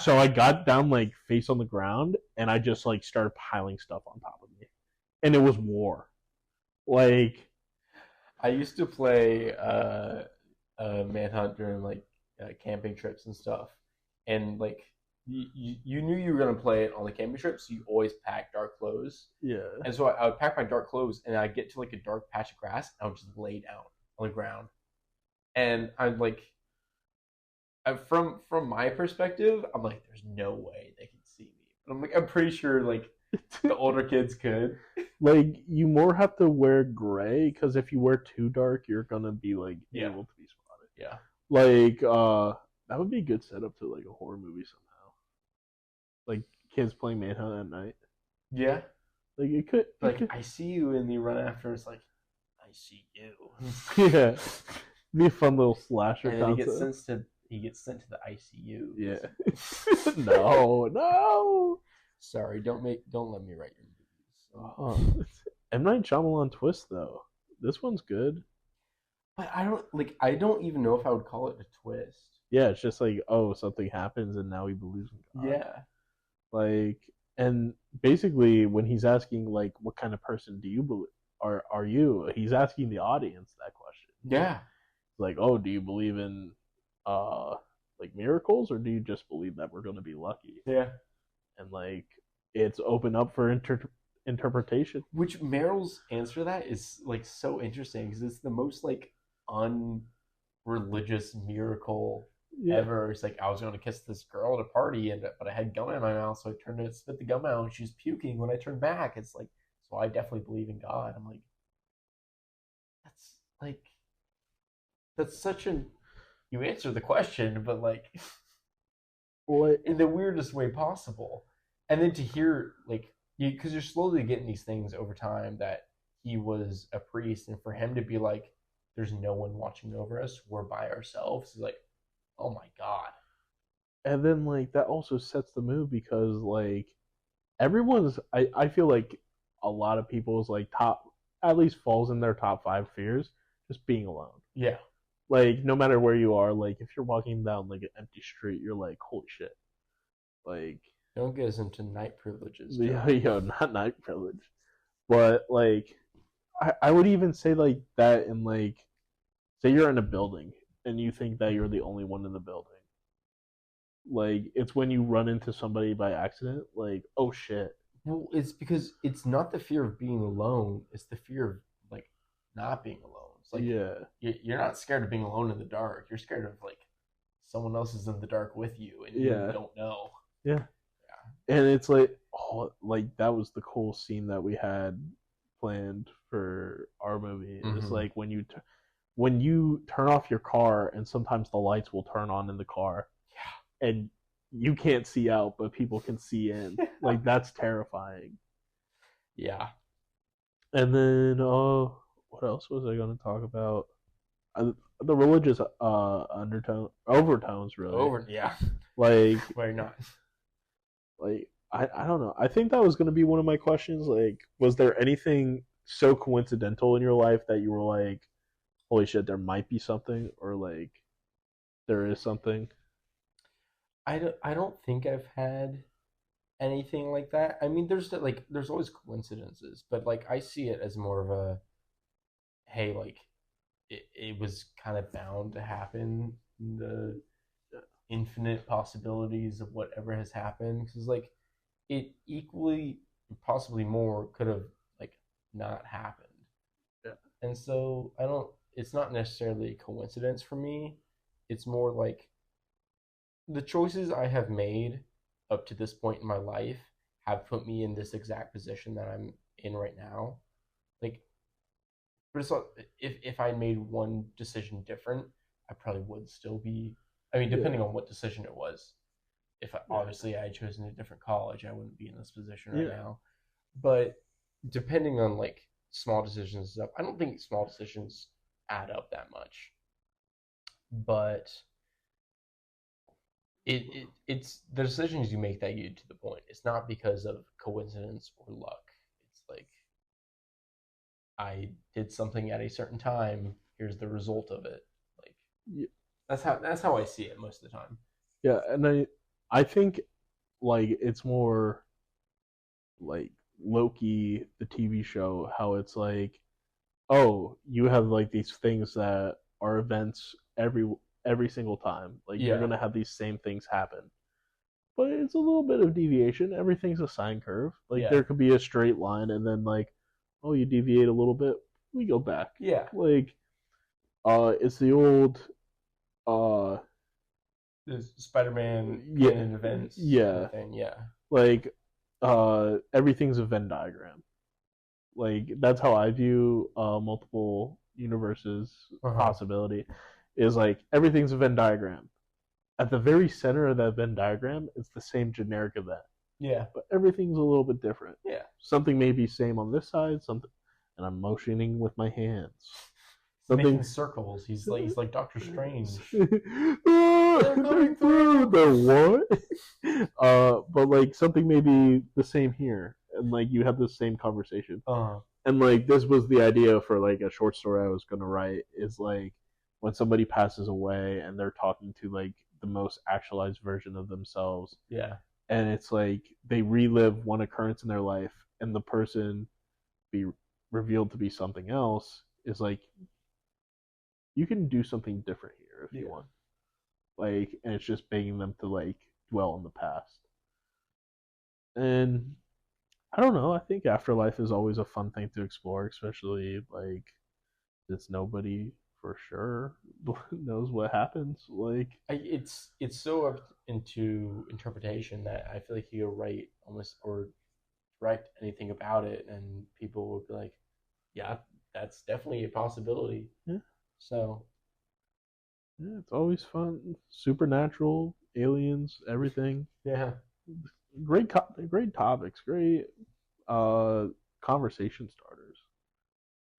So I got down like face on the ground, and I just like started piling stuff on top of me, and it was war. Like, I used to play Manhunt during like camping trips and stuff, and like you knew you were gonna play it on the camping trip, so you always pack dark clothes. Yeah. And so I would pack my dark clothes, and I'd get to like a dark patch of grass, and I would just lay down on the ground, and I'd like. From my perspective, I'm like, there's no way they can see me. But I'm like, I'm pretty sure like the older kids could. Like, you more have to wear gray, because if you wear too dark, you're gonna be like able to be spotted. Yeah. Like, that would be a good setup to like a horror movie somehow. Like kids playing Manhunt at night. Yeah. Like it could. Like I see you, and you run after. It's like, I see you. Yeah. Be a fun little slasher and concept. He gets sent to the ICU. Yeah. No. Sorry, don't let me write your movies. M. Night Shyamalan twist though. This one's good. But I don't even know if I would call it a twist. Yeah, it's just like, oh, something happens and now he believes in God. Yeah. Like, and basically when he's asking like, what kind of person do you believe are you? He's asking the audience that question. Yeah. Like, oh, do you believe in like miracles, or do you just believe that we're going to be lucky? Yeah. And like, it's open up for interpretation. Which Meryl's answer to that is like so interesting, because it's the most like unreligious miracle ever. It's like, I was going to kiss this girl at a party, but I had gum in my mouth, so I turned to spit the gum out, and she was puking when I turned back. It's like, so I definitely believe in God. I'm like, that's such an, you answer the question, but like, what, in the weirdest way possible. And then to hear like, because you're slowly getting these things over time that he was a priest, and for him to be like, there's no one watching over us, we're by ourselves, is like, oh my God. And then like that also sets the mood, because like everyone's, I feel like a lot of people's like top, at least falls in their top 5 fears, just being alone. Yeah. Like, no matter where you are, like if you're walking down like an empty street, you're like, holy shit. Like, don't get us into night privileges. Yo, not night privilege. But like, I would even say like that in like, say you're in a building and you think that you're the only one in the building. Like, it's when you run into somebody by accident, like, oh shit. Well, it's because it's not the fear of being alone, it's the fear of like not being alone. It's like, you're not scared of being alone in the dark. You're scared of like someone else is in the dark with you and you don't know. Yeah. and it's like, oh, like that was the cool scene that we had planned for our movie. It's Mm-hmm. like when you turn off your car, and sometimes the lights will turn on in the car, and you can't see out, but people can see in. Like that's terrifying. Yeah. And then, what else was I going to talk about? The religious undertone overtones, really. Over. Yeah. Like, Why not? I don't know. I think that was going to be one of my questions. Like, was there anything so coincidental in your life that you were like, holy shit, there might be something, or like there is something? I don't think I've had anything like that. I mean, there's always coincidences, but like I see it as more of a, hey, like it was kind of bound to happen. The infinite possibilities of whatever has happened, because like it equally, possibly more, could have like not happened. Yeah. And so I don't. It's not necessarily a coincidence for me. It's more like the choices I have made up to this point in my life have put me in this exact position that I'm in right now. Like, but it's not, if I made one decision different, I probably would still be. I mean, Yeah. depending on what decision it was. If Yeah. obviously I had chosen a different college, I wouldn't be in this position right Yeah. now. But depending on like small decisions and stuff, I don't think small decisions add up that much. But it's the decisions you make that get you to the point. It's not because of coincidence or luck. It's like I did something at a certain time. Here's the result of it. Like Yeah. that's how I see it most of the time. Yeah. And I think like it's more like Loki, the TV show, how it's like, oh, you have like these things that are events every single time. Like you're Yeah, gonna have these same things happen. But it's a little bit of deviation. Everything's a sine curve. Like yeah, there could be a straight line and then like, oh, you deviate a little bit, we go back. yeah. Like it's the old uh There's Spider-Man yeah canon events kind yeah of thing. Yeah, like everything's a Venn diagram. Like that's how I view multiple universes uh-huh. possibility is like everything's a Venn diagram. At the very center of that Venn diagram, it's the same generic event, Yeah, but everything's a little bit different. yeah. Something may be same on this side, something, and I'm motioning with my hands. He's Something. making circles. He's like Doctor Strange. They're They're coming through. the what? But like something may be the same here, and like you have the same conversation. Uh, And like this was the idea for like a short story I was gonna write is like when somebody passes away and they're talking to like the most actualized version of themselves, yeah, and it's like they relive one occurrence in their life, and the person be revealed to be something else is like you can do something different here if you yeah, want, like, and it's just begging them to like dwell in the past. And I don't know, I think afterlife is always a fun thing to explore, especially like since nobody for sure knows what happens. Like, it's so up into interpretation that I feel like you could write almost or direct anything about it, and people would be like, "Yeah, that's definitely a possibility." yeah, So yeah, it's always fun. Supernatural, aliens, everything. yeah, Great topics, great uh, conversation starters,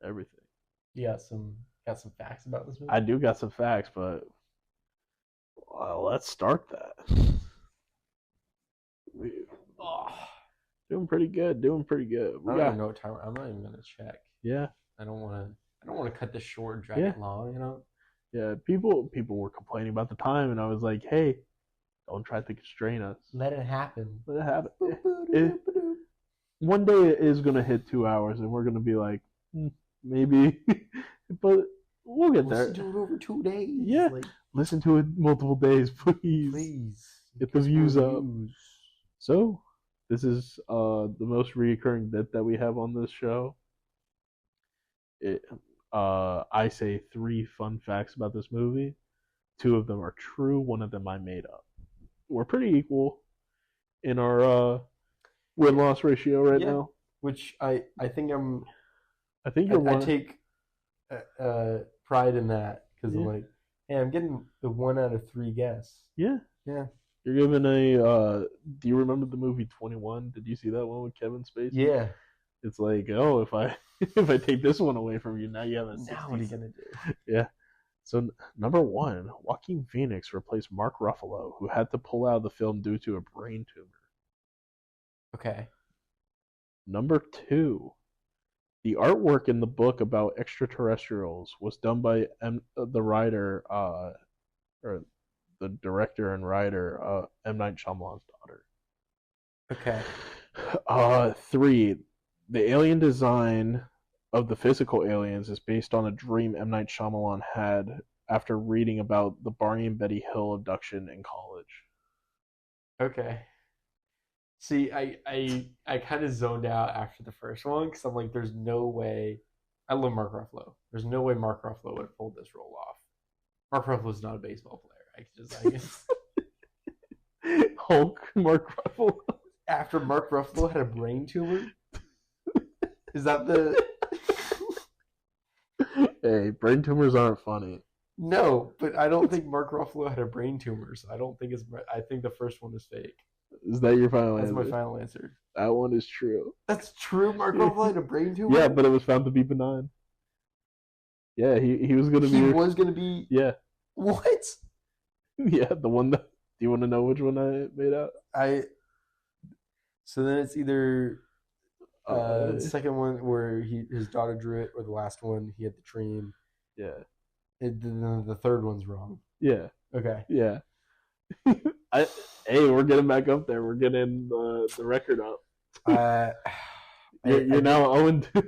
everything. you got some facts about this I movie. do got some facts, but let's start that. We, Oh, doing pretty good. Doing pretty good. I We don't even got know what time. I'm not even gonna check. yeah, I don't want to. I don't want to cut this short and drag yeah, it long. You know. yeah. People were complaining about the time, and I was like, hey, don't try to constrain us. Let it happen. Let it happen. Boop, boop, doop, doop. One day it is gonna hit 2 hours, and we're gonna be like, maybe, but we'll get Listen there. to it over 2 days. Yeah, Like, listen to it multiple days, please. please Get the get some more views up. views. So, this is the most reoccurring bit that we have on this show. It, I say 3 fun facts about this movie. 2 of them are true. 1 of them I made up. We're pretty equal. in our win-loss ratio right Yeah, now. which I think I think you're I one. take pride in that because I'm Yeah, like, hey, I'm getting the 1 out of 3 guess. yeah. Yeah, You're given a. Do you remember the movie 21? Did you see that one with Kevin Spacey? yeah. It's like, oh, if I if I take this one away from you, now you have a Now what are 60. you gonna do? Yeah. So number one, Joaquin Phoenix replaced Mark Ruffalo, who had to pull out of the film due to a brain tumor. Okay. Number two, the artwork in the book about extraterrestrials was done by the writer, or the director and writer, M. Night Shyamalan's daughter. Okay. Three, the alien design of the physical aliens is based on a dream M. Night Shyamalan had after reading about the Barney and Betty Hill abduction in college. Okay. See, I kind of zoned out after the first one because I'm like, there's no way. I love Mark Ruffalo. There's no way Mark Ruffalo would have pulled this role off. Mark Ruffalo's not a baseball player. I guess Hulk, Mark Ruffalo. after Mark Ruffalo had a brain tumor. Is that the? Hey, brain tumors aren't funny. No, but I don't think Mark Ruffalo had a brain tumor, so I don't think it's. I think the first one is fake. Is that your final That's answer? my final answer. That one is true. That's true. Mark Ruffalo had a brain tumor. Yeah, but it was found to be benign. Yeah, he was gonna He be. was gonna be. Yeah, What? yeah, the one that. Do you want to know which one I made out? I. So then it's either the Uh, second one where his daughter drew it, or the last one he had the dream. yeah, The third one's wrong. yeah, Okay. yeah. I, hey, we're getting back up there. We're getting the record up. Uh, You're now 0-2.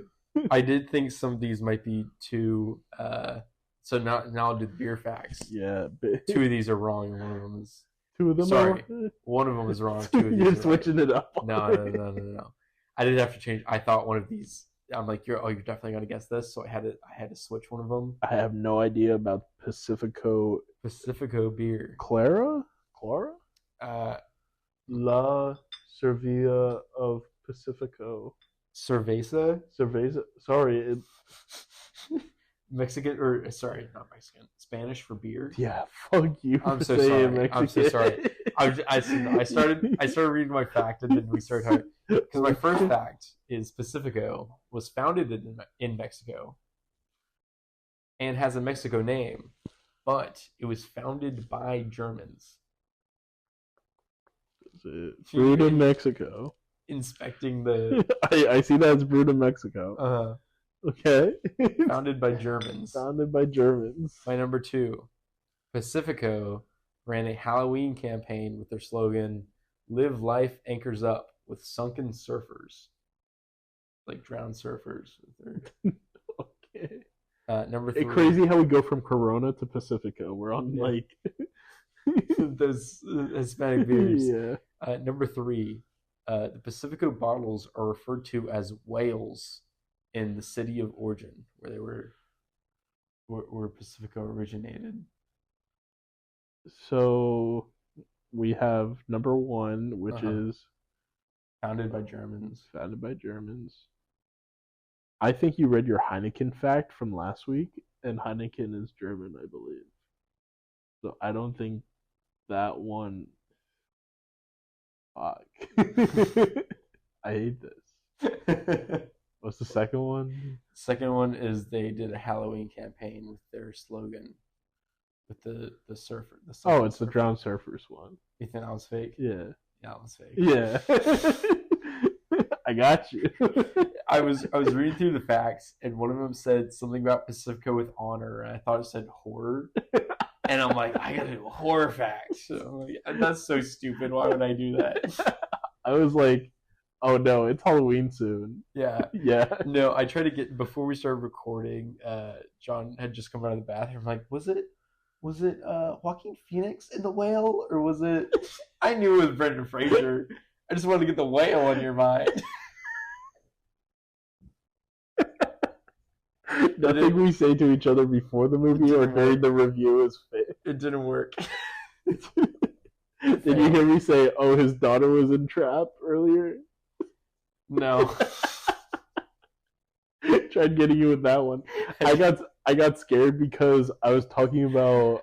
I did think some of these might be too. So now I'll do the beer facts. Yeah, 2 of these are wrong, and one of them is. 2 of them. Sorry, are... one of them is wrong. 2 of these You're are switching right. it up. No. I did have to change. I thought one of these. I'm like, you're definitely gonna guess this. So I had to switch one of them. I have no idea about Pacifico beer. Clara. Uh, La Cervia of Pacifico. Cerveza. Cerveza. Sorry. Mexican, or sorry, not Mexican. Spanish for beer. Yeah, fuck you. I'm so sorry. I'm so sorry. I started reading my fact, and then we started talking. Because my first fact is Pacifico was founded in Mexico and has a Mexico name, but it was founded by Germans. Brewed in Mexico. Inspecting the. I see that it's brewed in Mexico. Okay. Founded by Germans. Founded by Germans. My number 2, Pacifico ran a Halloween campaign with their slogan, "Live life anchors up with sunken surfers," like drowned surfers. Okay. Number 3. It's crazy how we go from Corona to Pacifico. We're on like those Hispanic beers. Yeah. Number 3, the Pacifico bottles are referred to as whales in the city of origin, where they where Pacifico originated. So we have number 1, which is founded by Germans. Founded by Germans. I think you read your Heineken fact from last week, and Heineken is German, I believe. So I don't think that one. Fuck. I hate this. What's the second one? Second one is they did a Halloween campaign with their slogan, with the surfer. Oh, it's the Drowned Surfers one. You think that was fake? Yeah. Yeah, that was fake. Yeah. I got you. I was reading through the facts, and one of them said something about Pacifico with honor, and I thought it said horror. And I'm like, I gotta do a horror fact. So like, that's so stupid. Why would I do that? I was like, oh no, it's Halloween soon. Yeah. Yeah. No, I tried to get, before we started recording, John had just come out of the bathroom. I'm like, was it Joaquin Phoenix in The Whale, or was it? I knew it was Brendan Fraser. I just wanted to get the whale on your mind. Nothing we say to each other before the movie or during the review is fake. It didn't work. Did you hear me say, "Oh, his daughter was in trap" earlier? No. Tried getting you with that one. I got scared because I was talking about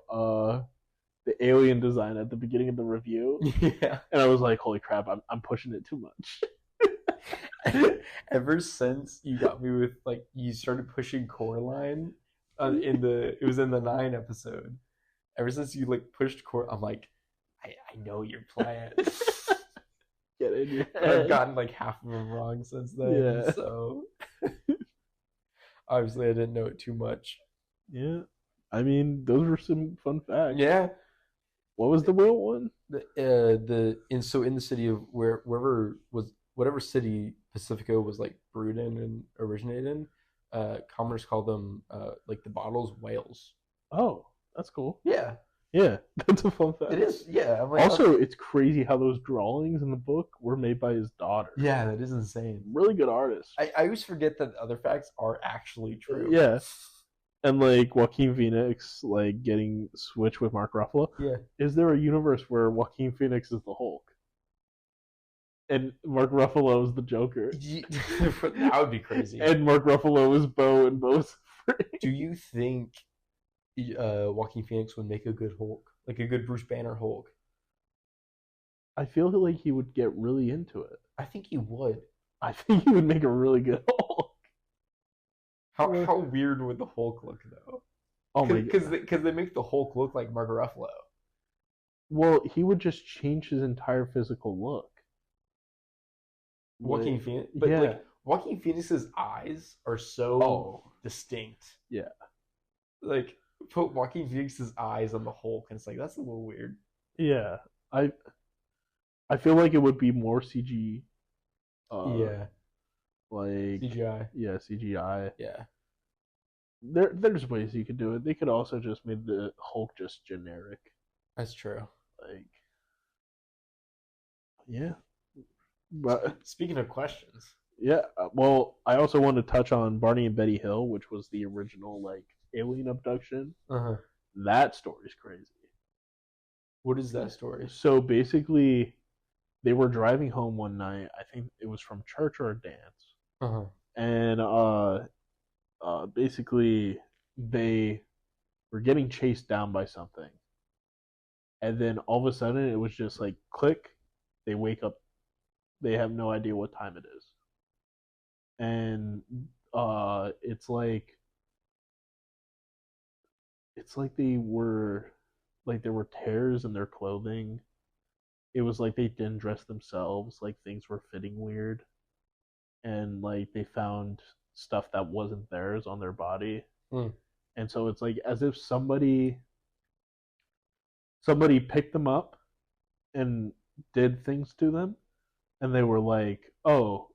the alien design at the beginning of the review, Yeah. and I was like, "Holy crap, I'm pushing it too much." Ever since you got me with like you started pushing Coraline it was in the 9 episode. Ever since you like pushed Core, I'm like, I know your plan. Get in your But I've head. gotten like half of them wrong since then. Yeah. So obviously I didn't know it too much. Yeah. I mean, those were some fun facts. Yeah. What was the real one? In the city of wherever was whatever city Pacifico was like brewed in and originated in, commoners call them like the bottles whales. Oh, that's cool. Yeah, Yeah, that's a fun fact. it is. Yeah, I'm like, Also, it's crazy how those drawings in the book were made by his daughter. yeah, that is insane. Really good artist. I always forget that other facts are actually true. Yeah. And like Joaquin Phoenix, like getting switched with Mark Ruffalo. Yeah. Is there a universe where Joaquin Phoenix is the Hulk, and Mark Ruffalo is the Joker, That would be crazy. and Mark Ruffalo is Bo and Bo's Do you think Joaquin Phoenix would make a good Hulk, like a good Bruce Banner Hulk? I feel like he would get really into it. I think he would. I think he would make a really good Hulk. How weird would the Hulk look though? Oh my god! Because they make the Hulk look like Mark Ruffalo. Well, he would just change his entire physical look. Joaquin Phoenix, but yeah. like Joaquin Phoenix's eyes are so distinct. Yeah. Like put Joaquin Phoenix's eyes on the Hulk, and it's like that's a little weird. Yeah, I feel like it would be more CG. Yeah. Like CGI. Yeah, CGI. Yeah. There's ways you could do it. They could also just make the Hulk just generic. That's true. Like, yeah. But speaking of questions, yeah. Well, I also want to touch on Barney and Betty Hill, which was the original like alien abduction. That story's crazy. What is that story? So basically, they were driving home one night. I think it was from church or a dance. And basically they were getting chased down by something, and then all of a sudden it was just like click. They wake up. They have no idea what time it is, and it's like they were like there were tears in their clothing. It was like they didn't dress themselves. Like things were fitting weird, and like they found stuff that wasn't theirs on their body. And so it's like as if somebody picked them up and did things to them, and they were like, oh,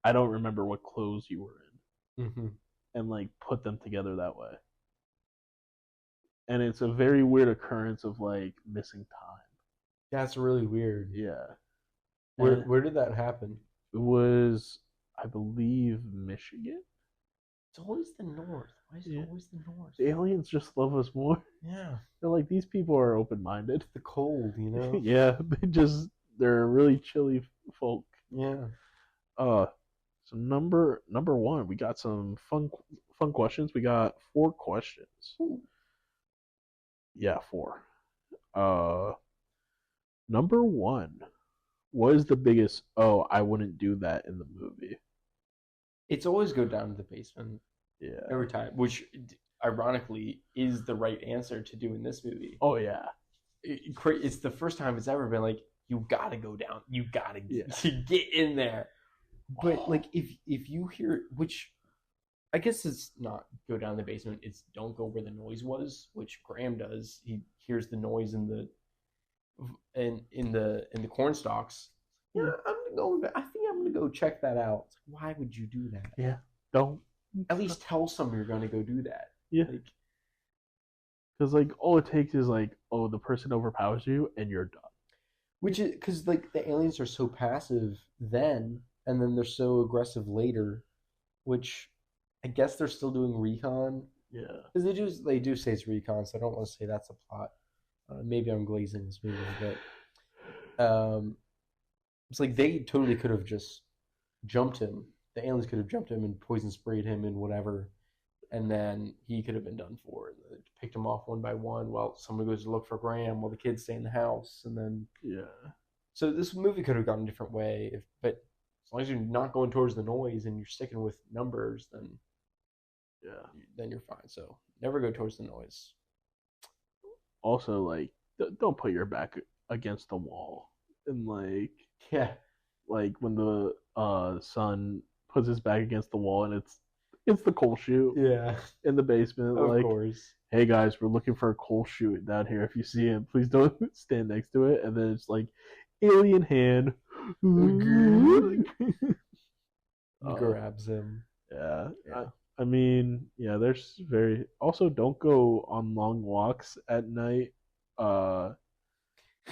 I don't remember what clothes you were in, and like put them together that way. And it's a very weird occurrence of like missing time. That's really weird. Yeah. Where did that happen? It was, I believe, Michigan. It's always the North. Why is it always the North? The aliens just love us more. Yeah. They're like, these people are open-minded. The cold, you know? Yeah, they're really chilly folk. Yeah. So number one, we got some fun questions. We got 4 questions. Ooh. Yeah, 4. Number 1. What is the biggest, oh, I wouldn't do that in the movie? It's always go down to the basement. Yeah. Every time, which ironically is the right answer to do in this movie. Oh, yeah. It's the first time it's ever been like, you gotta go down. You gotta get in there. But like, if you hear, which I guess it's not go down the basement, it's don't go where the noise was, which Graham does. He hears the noise in the corn stalks. Yeah, I'm gonna go. I think I'm gonna go check that out. Why would you do that? Yeah, don't. At least tell someone you're gonna go do that. Yeah, because like all it takes is like, oh, the person overpowers you and you're done. Which is because like the aliens are so passive then, and then they're so aggressive later, which I guess they're still doing recon. Yeah, because they do say it's recon, so I don't want to say that's a plot. Maybe I'm glazing this movie, but Um, it's like they totally could have just jumped him. The aliens could have jumped him and poison sprayed him and whatever, and then he could have been done for. And they picked him off one by one while someone goes to look for Graham while the kids stay in the house, and then Yeah. so this movie could have gone a different way. But as long as you're not going towards the noise and you're sticking with numbers, Yeah. then you're fine. So never go towards the noise. Also, like, don't put your back against the wall. And Yeah, like when the son puts his back against the wall and it's the coal chute yeah, in the basement. of Like, course. hey guys, we're looking for a coal chute down here. If you see him, please don't stand next to it. And then it's like alien hand Grabs him. yeah. Yeah. I mean, yeah, there's very also don't go on long walks at night. In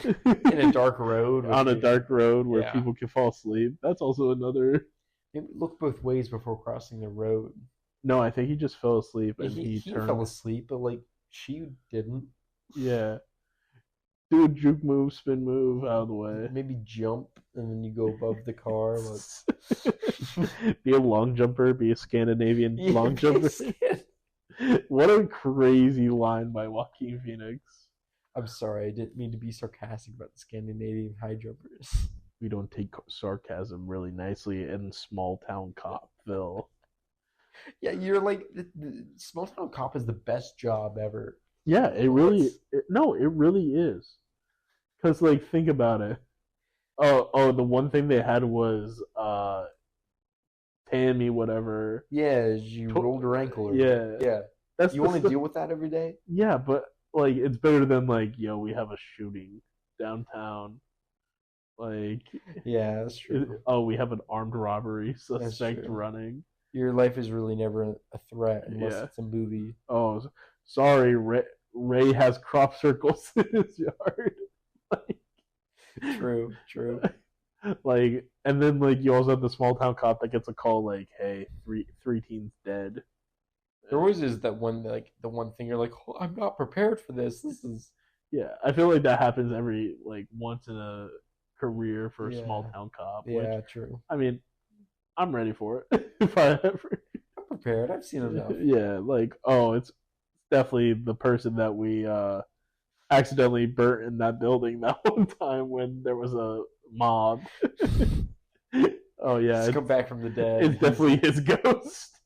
a dark road. On a dark road where Yeah. people can fall asleep. That's also another. Maybe look both ways before crossing the road. No, I think he just fell asleep and He turned. fell asleep, but like she didn't. Yeah, do a juke move, spin move out of the way. Maybe jump and then you go above the car. Like... Be a long jumper. Be a Scandinavian Yeah, long jumper. What a crazy line by Joaquin Phoenix. I'm sorry, I didn't mean to be sarcastic about the Scandinavian high jumpers. We don't take sarcasm really nicely in small town Copville. Yeah, you're like the small town cop is the best job ever. Yeah, it really. No, it really is. Cause like, think about it. Oh, the one thing they had was Tammy, whatever. Yeah, you rolled her ankle. Or Yeah, yeah. that's You want to deal with that every day? Yeah, but like, it's better than like, yo, we have a shooting downtown. Like, Yeah, that's true. we have an armed robbery suspect running. Your life is really never a threat unless Yeah. it's a movie. Oh, sorry, Ray has crop circles in his yard. True. Like, and then like you also have the small town cop that gets a call like, "Hey, three teens dead." There always is that one, like the one thing you're like, oh, I'm not prepared for this. This is Yeah, I feel like that happens every like once in a career for a Yeah. small town cop. yeah, Which, true. I mean, I'm ready for it if I ever. I'm prepared. I've seen enough. Yeah, like, oh, it's definitely the person that we accidentally burnt in that building that one time when there was a mob. Oh yeah, Just come back from the dead. it's definitely his ghost.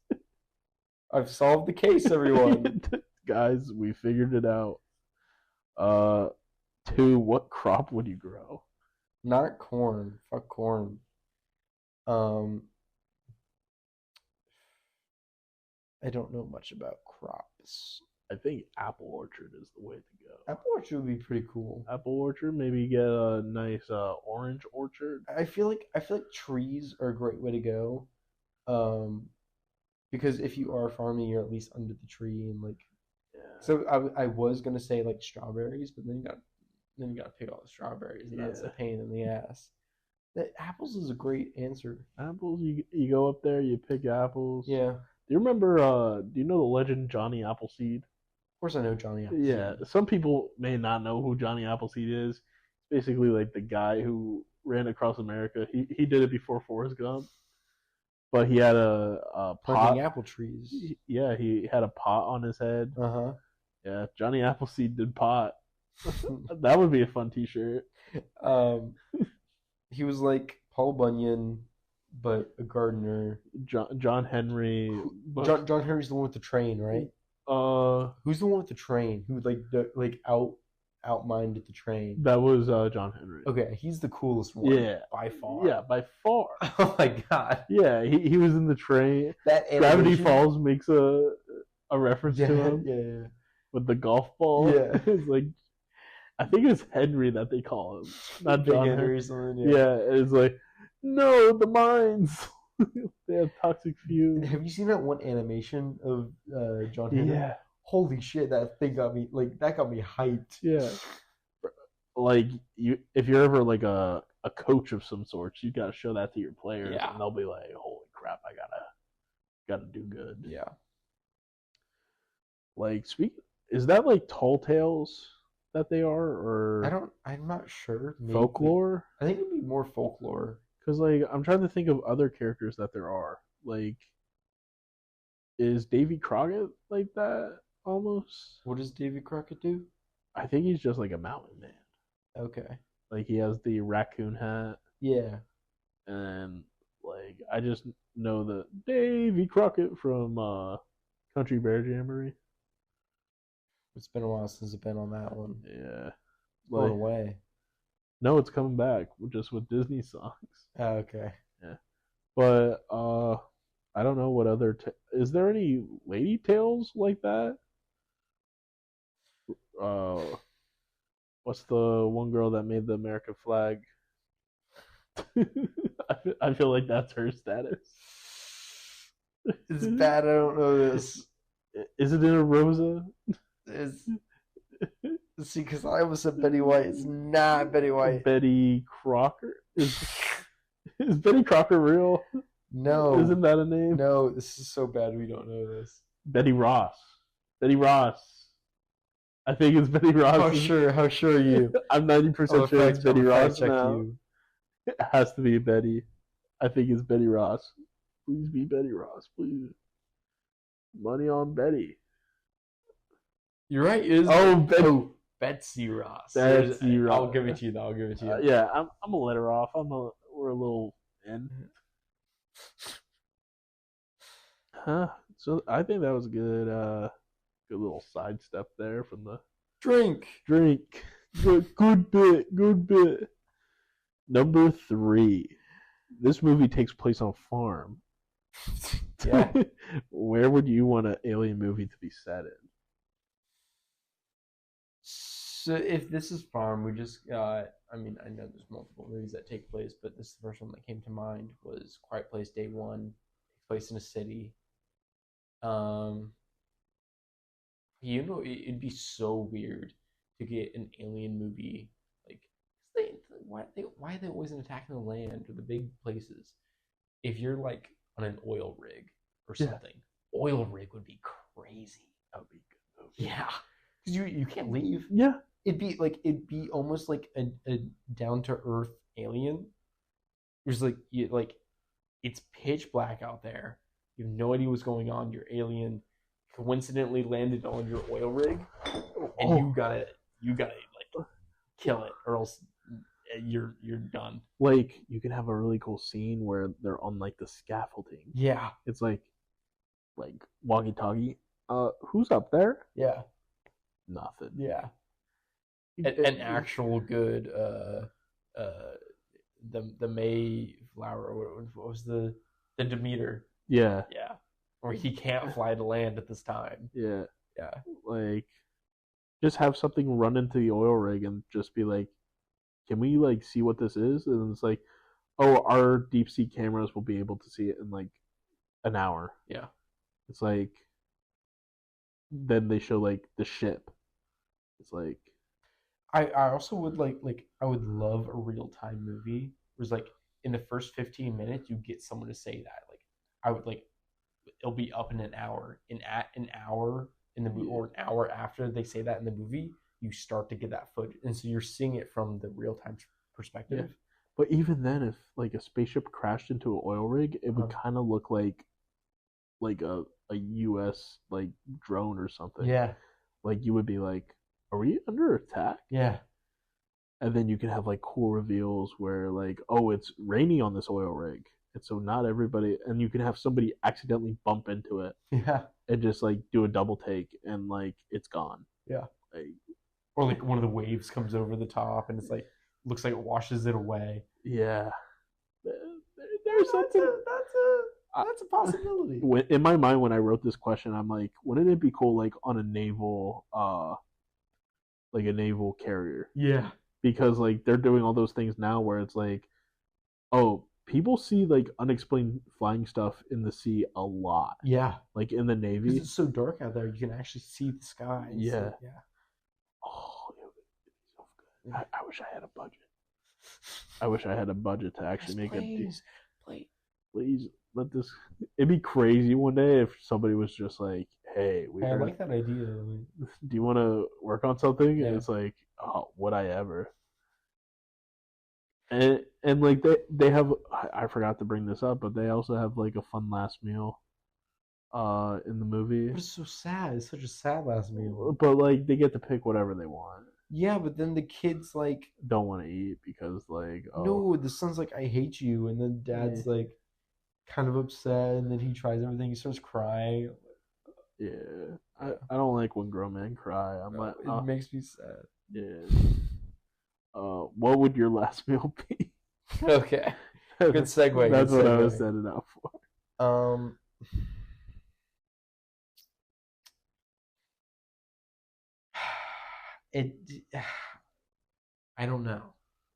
I've solved the case, everyone. Guys, we figured it out. 2, what crop would you grow? Not corn. Fuck corn. I don't know much about crops. I think apple orchard is the way to go. Apple orchard would be pretty cool. Apple orchard, maybe get a nice orange orchard. I feel like trees are a great way to go. Because if you are farming, you're at least under the tree and like. Yeah. So I was gonna say like strawberries, but then you got to pick all the strawberries, and that's a pain in the ass. The apples is a great answer. Apples, you go up there, you pick apples. Yeah. Do you remember? Do you know the legend Johnny Appleseed? Of course, I know Johnny Appleseed. Yeah, some people may not know who Johnny Appleseed is. It's basically like the guy who ran across America. He did it before Forrest Gump, but he had a Planting pot. apple trees. Yeah, he had a pot on his head. Uh-huh. Yeah, Johnny Appleseed did pot. That would be a fun T-shirt. He was like Paul Bunyan, but a gardener. John Henry. John Henry's the one with the train, right? Who's the one with the train? Who like outminded the train? That was John Henry. Okay, he's the coolest one. Yeah, by far. Yeah, by far. Oh my god. Yeah, he was in the train. That Gravity Falls makes a reference to him. Yeah. With the golf ball. Yeah. It's like, I think it's Henry that they call him, not John Henry. Yeah, it's like, no, the mines. They have toxic fumes. Have you seen that one animation of John Henry? Yeah. Holy shit, that thing got me hyped. Yeah. Like, if you're ever like a coach of some sorts, you gotta show that to your players, and they'll be like, holy crap, I gotta do good. Yeah. Like, is that like Tall Tales? that they are, or I'm not sure. Maybe. folklore? I think it'd be more folklore. Because like I'm trying to think of other characters that there are. Like, is Davy Crockett like that almost? What does Davy Crockett do? I think he's just like a mountain man. Okay. Like he has the raccoon hat, Yeah. and like I just know the Davy Crockett from Country Bear Jamboree. It's been a while since I've been on that one. Yeah, Going like away. no, it's coming back just with Disney songs. Oh, okay. Yeah, but I don't know what other. Is there any lady tales like that? Uh, what's the one girl that made the American flag? I feel like that's her status. It's bad. I don't know this. Is it in a Rosa? It's see, because I almost said Betty White. It's not Betty White. Betty Crocker is Betty Crocker real? No. Isn't that a name? No, this is so bad. We don't know this. Betty Ross. Betty Ross. I think it's Betty Ross. How sure are you? I'm 90% sure it's Betty Ross check now. you. It has to be Betty. I think it's Betty Ross. Please be Betty Ross, please. Money on Betty. You're right. Betsy Ross. Betsy Ross. I'll give it to you. I'll give it to you. Yeah, I'm gonna let her off. We're a little in. Huh. So I think that was a good little sidestep there from the drink. Good bit. Number 3. This movie takes place on a farm. Yeah. Where would you want an alien movie to be set in? So if this is farm, we just got. I mean, I know there's multiple movies that take place, but this is the first one that came to mind was Quiet Place Day One, takes place in a city. It'd be so weird to get an alien movie like why they always attacking the land or the big places? If you're like on an oil rig or something, oil rig would be crazy. That would be good. Yeah, because you can't leave. Yeah, it'd be almost like a down to earth alien. It's like it's pitch black out there. You have no idea what's going on. Your alien coincidentally landed on your oil rig, and you gotta like kill it, or else you're done. Like you can have a really cool scene where they're on like the scaffolding. Yeah, it's like walkie talkie. Who's up there? Yeah, nothing. Yeah, an actual good the Mayflower. What was the Demeter? Yeah. Or he can't fly to land at this time. Yeah. Yeah. Like, just have something run into the oil rig and just be like, can we like see what this is? And it's like, oh, our deep sea cameras will be able to see it in like an hour. Yeah. It's like, then they show like the ship. It's like, I also would I would love a real time movie. Where it's like in the first 15 minutes you get someone to say that. Like I would it'll be up in an hour. At an hour in the movie, or an hour after they say that in the movie, you start to get that footage, and so you're seeing it from the real time perspective. Yeah. But even then, if like a spaceship crashed into an oil rig, it would kind of look like a U.S. like drone or something. Yeah. Like you would be like, are we under attack? Yeah. And then you can have like cool reveals where like, oh, it's raining on this oil rig. And so not everybody, and you can have somebody accidentally bump into it. Yeah. And just like do a double take and like it's gone. Yeah. Like, or like one of the waves comes over the top and it's like, looks like it washes it away. Yeah. There's that's a possibility. In my mind, when I wrote this question, I'm like, wouldn't it be cool like on a naval carrier? Yeah. Because like they're doing all those things now where it's like, oh, people see like unexplained flying stuff in the sea a lot. Yeah. Like in the Navy. Because it's so dark out there, you can actually see the sky. Yeah. Yeah. Oh, it would be so good. I wish I had a budget. I wish I had a budget to actually make Please let this. It'd be crazy one day if somebody was just like, hey, Hey, I like that idea. do you want to work on something? Yeah. And it's like, oh, would I ever? And like they have, I forgot to bring this up, but they also have like a fun last meal in the movie. But it's so sad. It's such a sad last meal. But like they get to pick whatever they want. Yeah, but then the kids like Don't want to eat because like, oh no, the son's like I hate you, and then yeah, dad's like kind of upset, and then he tries everything. He starts crying. yeah. I don't like when grown men cry. It makes me sad. Yeah. What would your last meal be? Okay, good segue. That's good what segue. I was setting up for. It. I don't know.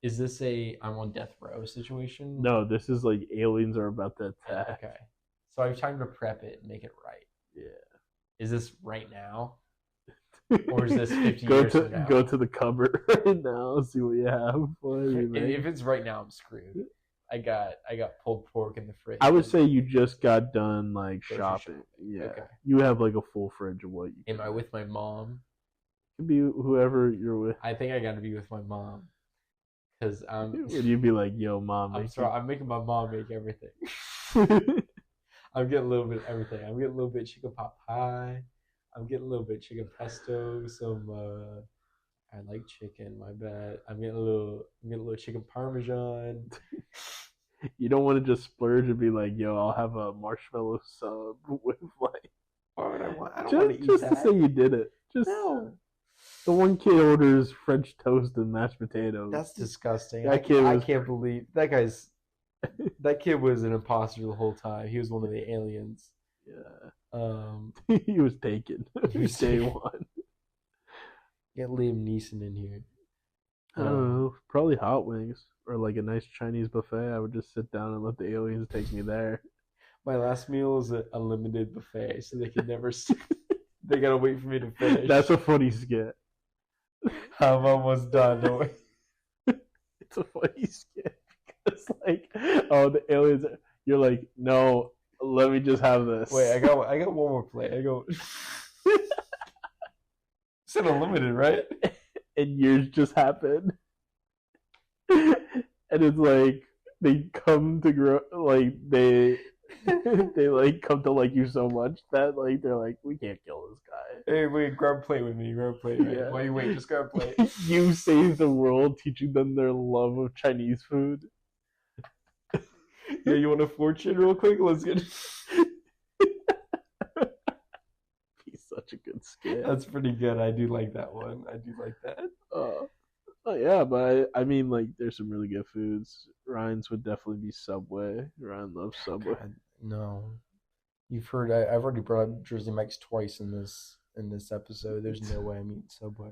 Is this a I'm on death row situation? No, this is like aliens are about to attack. Okay, so I have time to prep it and make it right. Yeah. Is this right now? Or is this 50 go years to from now? go to the cupboard right now, see what you have. If it's right now, I'm screwed. I got pulled pork in the fridge. I would say you just got done like Grocery shopping. Yeah. Okay. You have like a full fridge of what you Am I with my mom? Could be whoever you're with. I think I got to be with my mom. Because Would you be like, yo, mom? I'm sorry, I'm making my mom make everything. I'm getting a little bit of everything. I'm getting a little bit of chicken pot pie. I'm getting a little bit of chicken pesto. I like chicken. My bad. I'm getting a little chicken parmesan. You don't want to just splurge and be like, yo, I'll have a marshmallow sub with like. Why would I want? I don't just, want to eat just that. to say you did it. Just no. The one kid orders French toast and mashed potatoes. That's disgusting. I can't believe that guy's. That kid was an imposter the whole time. He was one of the aliens. Yeah. He was taken. He was day one. Get Liam Neeson in here. I don't know. Probably hot wings or like a nice Chinese buffet. I would just sit down and let the aliens take me there. My last meal is an unlimited buffet, so they can never. They gotta wait for me to finish. That's a funny skit. I'm almost done. Don't worry. It's a funny skit because like, oh, the aliens. You're like, no, let me just have this. Wait, I got one more plate. I go. It's unlimited, right? And years just happen, and it's like they come to grow, like they like come to like you so much that like they're like, we can't kill this guy. Hey, wait, grab a plate with me. Grab a plate. Right? Yeah. While you wait, just grab a plate. You save the world, teaching them their love of Chinese food. Yeah, you want a fortune real quick? Let's get. He's such a good skit. That's pretty good. I do like that one. I do like that. Oh yeah, but I mean, like, there's some really good foods. Ryan's would definitely be Subway. Ryan loves Subway. God, no, you've heard. I've already brought up Jersey Mike's twice in this episode. There's no way I'm eating Subway.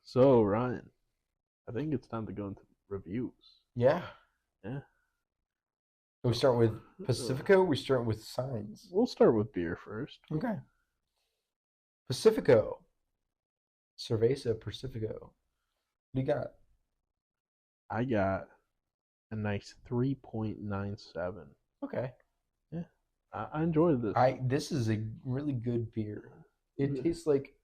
So Ryan, I think it's time to go into reviews. Yeah. Yeah. We start with Pacifico. We start with Signs. We'll start with beer first. Okay. Pacifico. Cerveza Pacifico. What do you got? I got a nice 3.97. Okay. Yeah. I enjoyed this. This is a really good beer. It tastes like,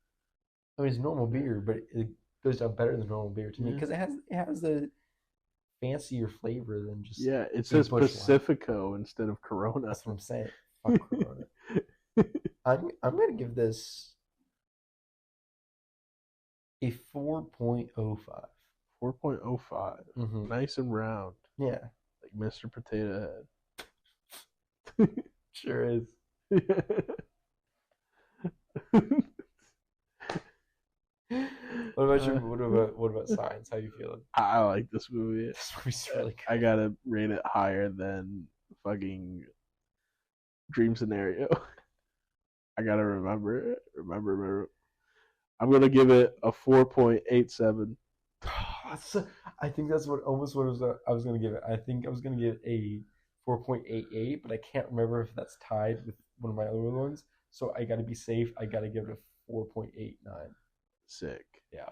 I mean, it's normal beer, but it goes down better than normal beer to me because it has the fancier flavor than just. Yeah, it says Pacifico wine instead of Corona. That's what I'm saying. Fuck Corona. I'm gonna give this a 4.05. 4.05. Mm-hmm. Nice and round. Yeah. Like Mr. Potato Head. Sure is. What about Signs? How you feeling? I like this movie. This movie's really good. I gotta rate it higher than fucking Dream Scenario. I gotta remember. I'm gonna give it a 4.87. I think that's what I was gonna give it. I think I was gonna give it a 4.88, but I can't remember if that's tied with one of my other ones. So I gotta be safe. I gotta give it a 4.89. Sick. Yeah.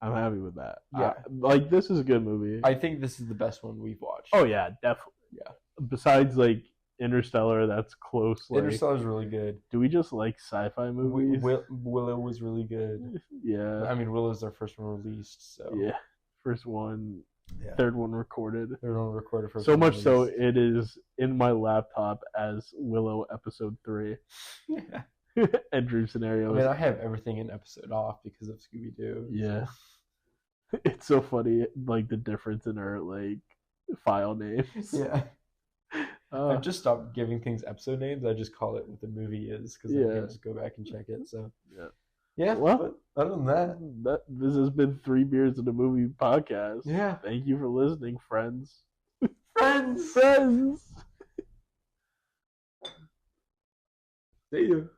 I'm happy with that. Yeah. Like, this is a good movie. I think this is the best one we've watched. Oh yeah, definitely. Yeah. Besides like Interstellar, that's close. Like, Interstellar's really good. do we just like sci-fi movies? Willow was really good. Yeah. I mean, Willow's their first one released, so Yeah. First one, yeah. third one recorded. Third one recorded for so much so it is in my laptop as Willow episode 3. Yeah. And Dream Scenarios. I mean, I have everything in episode off because of Scooby Doo. Yeah. It's so funny, like the difference in our like file names. Yeah. I've just stopped giving things episode names. I just call it what the movie is because I can just go back and check it. So yeah. Well, other than that, this has been 3 Beers in a Movie podcast. Yeah. Thank you for listening, friends. Friends. Friends. See you.